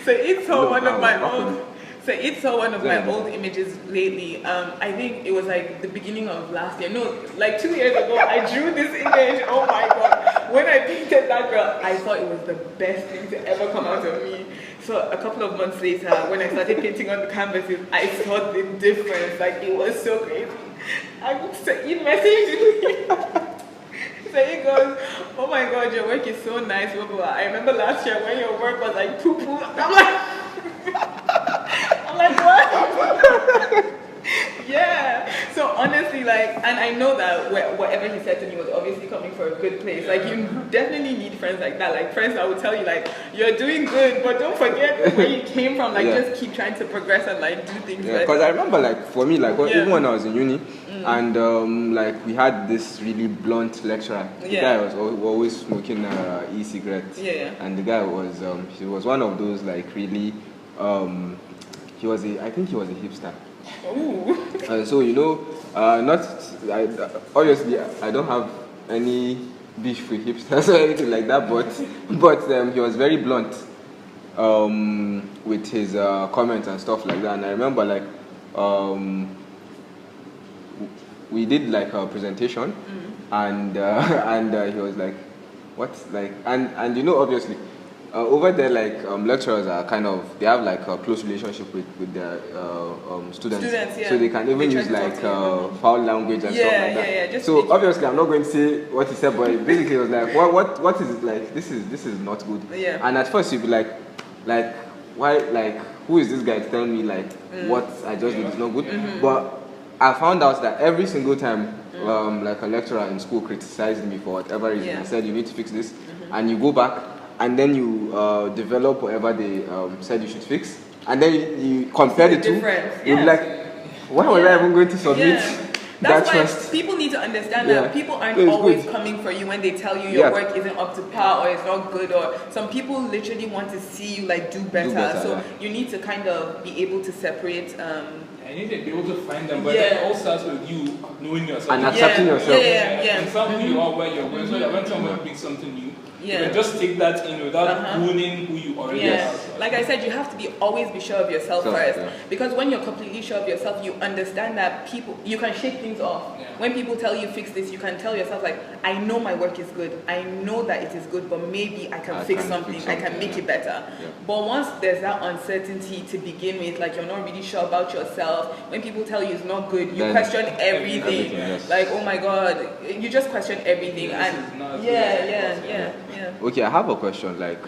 Saeed saw one of my old. Saeed saw one of my old images lately. I think it was like the beginning of last year. No, like 2 years ago. I drew this image. Oh my God! When I painted that girl, I thought it was the best thing to ever come out of me. So a couple of months later, when I started painting on the canvases, I saw the difference. Like, it was so crazy. He messaged me. So he goes, oh my God, your work is so nice. Blah, blah, blah. I remember last year when your work was like poo-poo. I'm like, what? Yeah. So honestly, like, and I know that whatever he said to me was obviously coming from a good place. Like, you definitely need friends like that. Like, friends that will tell you, like, you're doing good, but don't forget where you came from. Like, just keep trying to progress and, like, do things. Yeah, because I remember, like, for me, like, even when I was in uni, and, like, we had this really blunt lecturer. The guy was always smoking e-cigarettes. Yeah. And the guy was, he was one of those, like, really, I think he was a hipster. Ooh. So, you know, obviously, I don't have any beef with hipsters or anything like that, but he was very blunt with his comments and stuff like that. And I remember, like, we did like a presentation, and he was like, "What?" Like, and you know, obviously, over there, like, lecturers are kind of, they have like a close relationship with their students, yeah. So they can even use like foul language and stuff like that. Just so obviously, I'm not going to say what he said, but basically, it was like, what is it like? This is not good. Yeah. And at first, you'd be like, why? Like, who is this guy telling me like what I just did is not good? But I found out that every single time, like a lecturer in school criticized me for whatever reason, I said you need to fix this, and you go back, and then you develop whatever they said you should fix, and then you compare the two. You'll be like, why was I even going to submit That's that why trust? people need to understand that people aren't always coming for you when they tell you your work isn't up to par or it's not good, or some people literally want to see you like do better. So you need to kind of be able to separate. I need to be able to find them, but it all starts with you knowing yourself and accepting yourself. And something you are where you're going, so that when someone brings something new, you can just take that in without owning who you already are. Like I said, you have to always be sure of yourself first, because when you're completely sure of yourself, you understand that you can shake things off. When people tell you fix this, you can tell yourself, like, I know my work is good, I know that it is good, but maybe I can fix something, I can make it better. But once there's that uncertainty to begin with, like, you're not really sure about yourself, when people tell you it's not good, you question everything. Like, oh my God, you just question everything. Okay, I have a question. Like,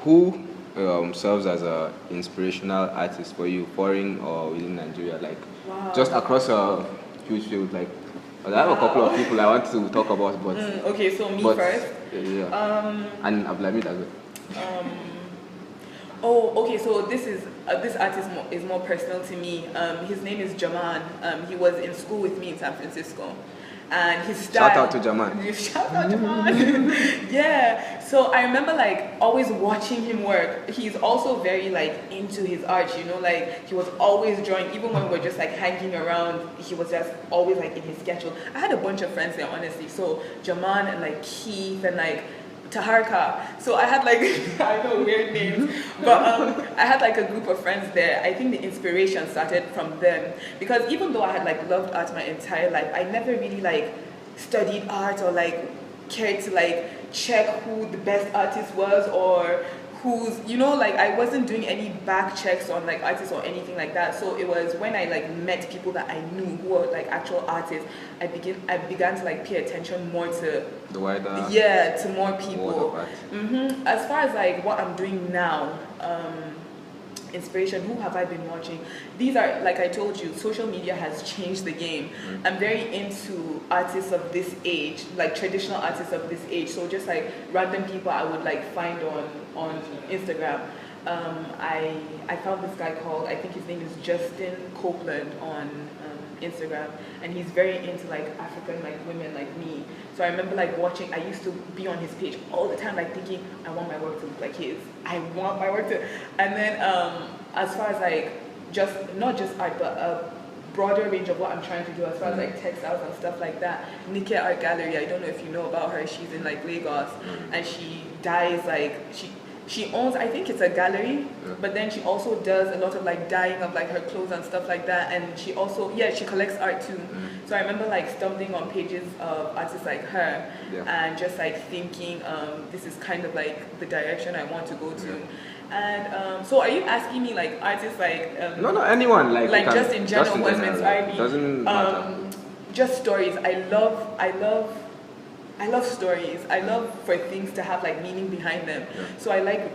who serves as an inspirational artist for you, foreign or within Nigeria? Like, just across a huge field. Like, I have a couple of people I want to talk about, but okay, so me first. And Abdulhamid as well. Okay. So this artist is more personal to me. His name is Jaman. He was in school with me in San Francisco. And his style. Shout out to Jaman. Shout out Jaman. Yeah. So I remember like always watching him work. He's also very like into his art, you know, like he was always drawing. Even when we were just like hanging around, he was just always like in his schedule. I had a bunch of friends there, honestly. So Jaman and like Keith and like Taharka. So I had like, I know weird names, but I had like a group of friends there. I think the inspiration started from them, because even though I had like loved art my entire life, I never really like studied art or like cared to like check who the best artist was or who's, you know, like I wasn't doing any back checks on like artists or anything like that. So it was when I like met people that I knew who were like actual artists, I began to like pay attention more to the wider, to more people. As far as like what I'm doing now, inspiration, who have I been watching? These are, like I told you, social media has changed the game. I'm very into artists of this age, like traditional artists of this age. So just like random people I would like find on Instagram. I found this guy called, I think his name is Justin Copeland on Instagram, and he's very into like African like women like me. So I remember like watching, I used to be on his page all the time, like thinking, I want my work to look like his. I want my work to, and then as far as like not just art, but a broader range of what I'm trying to do as far as like textiles and stuff like that. Nike Art Gallery, I don't know if you know about her, she's in like Lagos, and she dyes like, she owns, I think it's a gallery, but then she also does a lot of like dyeing of like her clothes and stuff like that, and she also, she collects art too. So I remember like stumbling on pages of artists like her and just like thinking, this is kind of like the direction I want to go to. And so, are you asking me like artists like? No, anyone like just in general who has inspired me. Doesn't matter. Just stories. I love stories. I love for things to have like meaning behind them. Yeah. So I like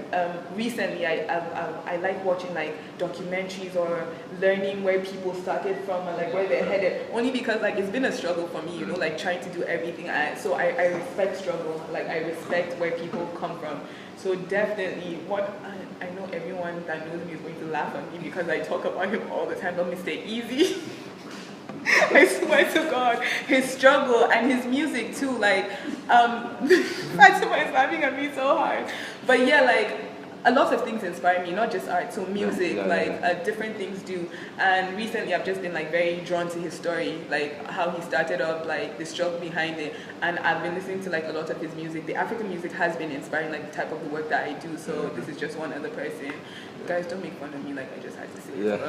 recently I like watching like documentaries or learning where people started from and like where they're headed. Only because like it's been a struggle for me, you know, like trying to do everything. So I respect struggle. Like I respect where people come from. So definitely, I know everyone that knows me is going to laugh at me because I talk about him all the time. But Mr. Easy. I swear to God, his struggle and his music too, like, Fatima is laughing at me so hard. But yeah, like, a lot of things inspire me, not just art, so music, different things do. And recently I've just been like very drawn to his story, like how he started up, like the struggle behind it. And I've been listening to like a lot of his music. The African music has been inspiring, like the type of the work that I do, so this is just one other person. Guys, don't make fun of me, like I just had to say it.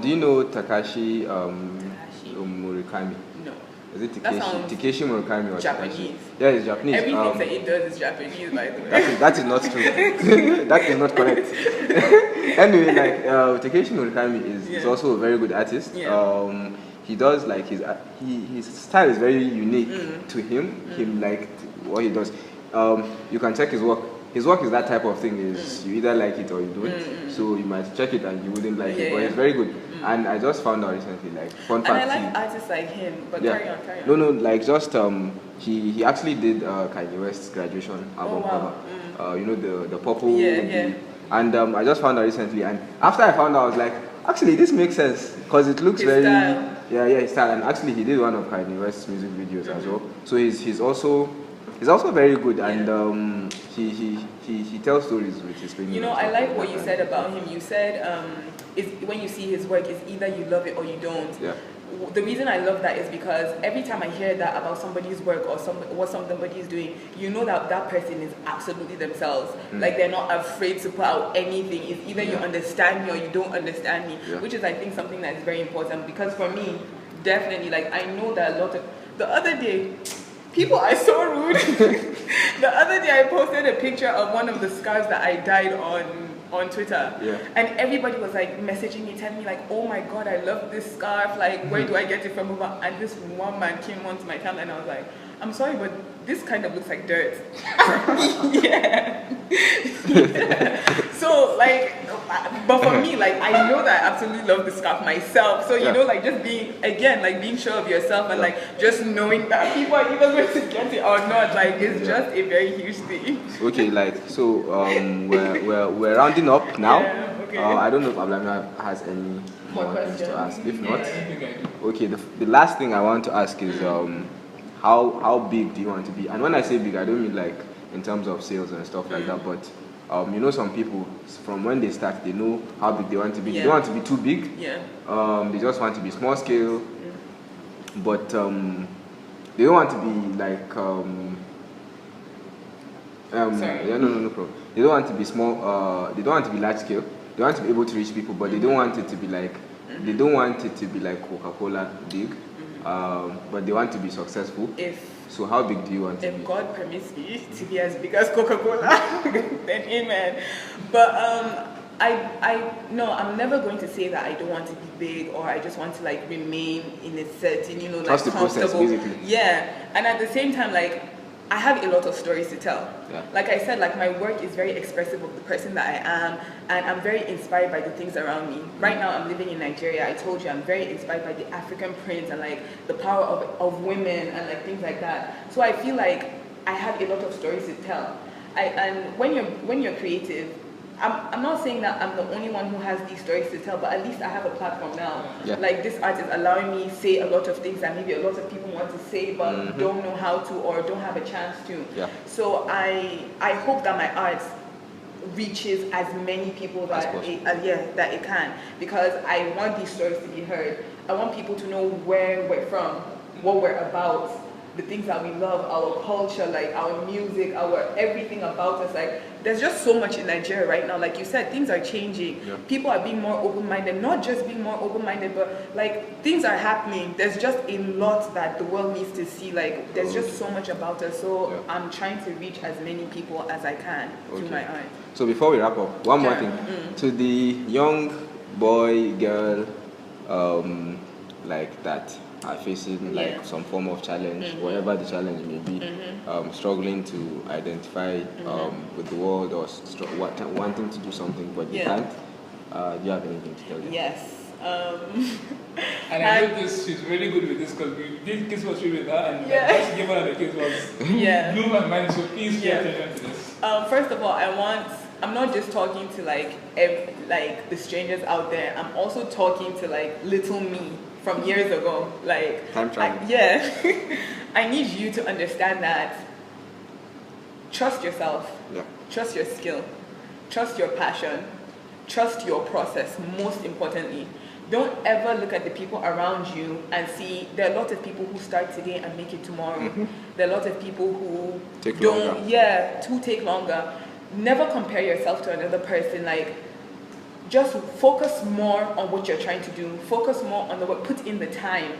Do you know Takashi Murakami? No. Is it Takeshi Murakami or Japanese? Takashi? Yeah, it's Japanese. Everything that it does is Japanese, by the way. That is not true. That is not correct. Anyway, like Takeshi Murakami is also a very good artist. Yeah. He does like his style is very unique to him. Him like what he does. You can check his work. His work is that type of thing. Is you either like it or you don't. So you might check it and you wouldn't like it, but it's very good. And I just found out recently, like fun fact. And I like artists like him, but carry on. No, like just he actually did Kanye West's graduation album cover. You know the purple. And I just found out recently, and after I found out, I was like, actually this makes sense because it looks his style. His style. And actually he did one of Kanye West's music videos as well. So he's also very good, and he tells stories with his fingers. You know, I like what you said about him. You said when you see his work, it's either you love it or you don't. Yeah. The reason I love that is because every time I hear that about somebody's work or what somebody is doing, you know that that person is absolutely themselves. Like they're not afraid to put out anything. It's either you understand me or you don't understand me, which is I think something that is very important because for me, definitely, like I know that a lot of the other day. People are so rude. The other day I posted a picture of one of the scarves that I dyed on Twitter. Yeah. And everybody was like messaging me, telling me like, oh my God, I love this scarf. Like, where do I get it from? And this one man came onto my camera and I was like, I'm sorry, but this kind of looks like dirt. Yeah. So like, but for me, like I know that I absolutely love the scarf myself. So you know, like just being sure of yourself and like just knowing that people are either going to get it or not. Like it's just a very huge thing. Okay, like so we're rounding up now. Yeah, okay. I don't know if Ablana has any more things to ask. If not, Yeah. okay. The last thing I want to ask is how big do you want to be? And when I say big, I don't mean like in terms of sales and stuff like that, but you know, some people from when they start, they know how big they want to be. They don't want to be too big. They just want to be small scale, but they don't want to be like no problem. They don't want to be small. They don't want to be large scale. They want to be able to reach people, but they don't want it to be like they don't want it to be like Coca-Cola big. But they want to be successful. So how big do you want to be? If God permits me to be as big as Coca-Cola, then amen. But I'm never going to say that I don't want to be big or I just want to like remain in a certain, you know, like trust the process, basically. Yeah, and at the same time, like I have a lot of stories to tell. Yeah. Like I said, like my work is very expressive of the person that I am, and I'm very inspired by the things around me. Right now, I'm living in Nigeria. I told you, I'm very inspired by the African prints and like the power of women and like things like that. So I feel like I have a lot of stories to tell. And when you're creative, I'm not saying that I'm the only one who has these stories to tell, but at least I have a platform now. Yeah. Like this art is allowing me say a lot of things that maybe a lot of people want to say but don't know how to or don't have a chance to. Yeah. So I hope that my art reaches as many people that it can, because I want these stories to be heard. I want people to know where we're from, what we're about, the things that we love, our culture, like our music, our everything about us. Like there's just so much in Nigeria right now. Like you said, things are changing. Yeah. People are being more open-minded, not just being more open-minded, but like things are happening. There's just a lot that the world needs to see. Like there's just so much about us. So yeah. I'm trying to reach as many people as I can through my art. So before we wrap up, one more thing. To the young boy, girl, like that are facing like some form of challenge, whatever the challenge may be, struggling to identify with the world or wanting to do something but they can't. Do you have anything to tell them? Yes. And I know this, she's really good with this because we did Kiss Was Free with her and just given her the Kiss Was blew my mind, so please pay attention to this. First of all, I'm not just talking to like the strangers out there, I'm also talking to like little me from years ago. Like time travel. I need you to understand that trust yourself, trust your skill, trust your passion, trust your process, most importantly. Don't ever look at the people around you and see there are a lot of people who start today and make it tomorrow. There are a lot of people who take longer. Never compare yourself to another person. Like, just focus more on what you're trying to do. Focus more on the work. Put in the time.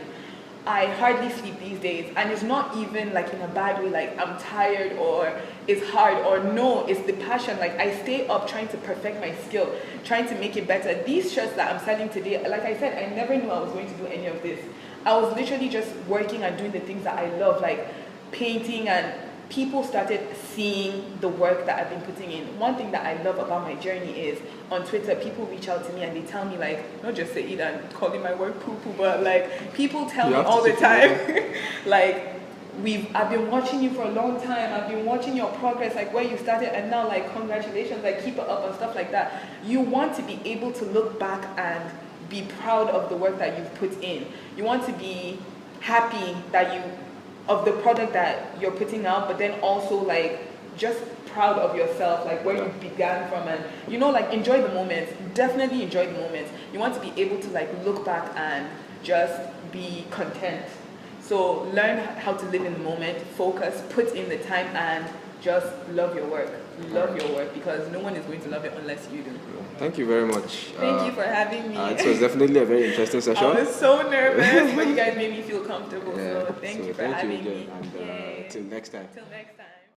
I hardly sleep these days, and it's not even like in a bad way, like I'm tired or it's hard, or no, it's the passion. Like I stay up trying to perfect my skill, trying to make it better. These shirts that I'm selling today, like I said, I never knew I was going to do any of this. I was literally just working and doing the things that I love, like painting, and people started seeing the work that I've been putting in. One thing that I love about my journey is on Twitter, people reach out to me and they tell me, like, not just Saeed and calling my work poo-poo, but like people tell me all the time, like, I've been watching you for a long time, I've been watching your progress, like where you started, and now like congratulations, like keep it up and stuff like that. You want to be able to look back and be proud of the work that you've put in. You want to be happy that of the product that you're putting out, but then also like just proud of yourself, like where you began from, and you know, like enjoy the moment. Definitely enjoy the moment. You want to be able to like look back and just be content. So learn how to live in the moment, focus, put in the time, and just love your work. Love your work, because no one is going to love it unless you do. Thank you very much. Thank you for having me. It was definitely a very interesting session. I was so nervous, but you guys made me feel comfortable. So thank you for having me. And till next time. Till next time.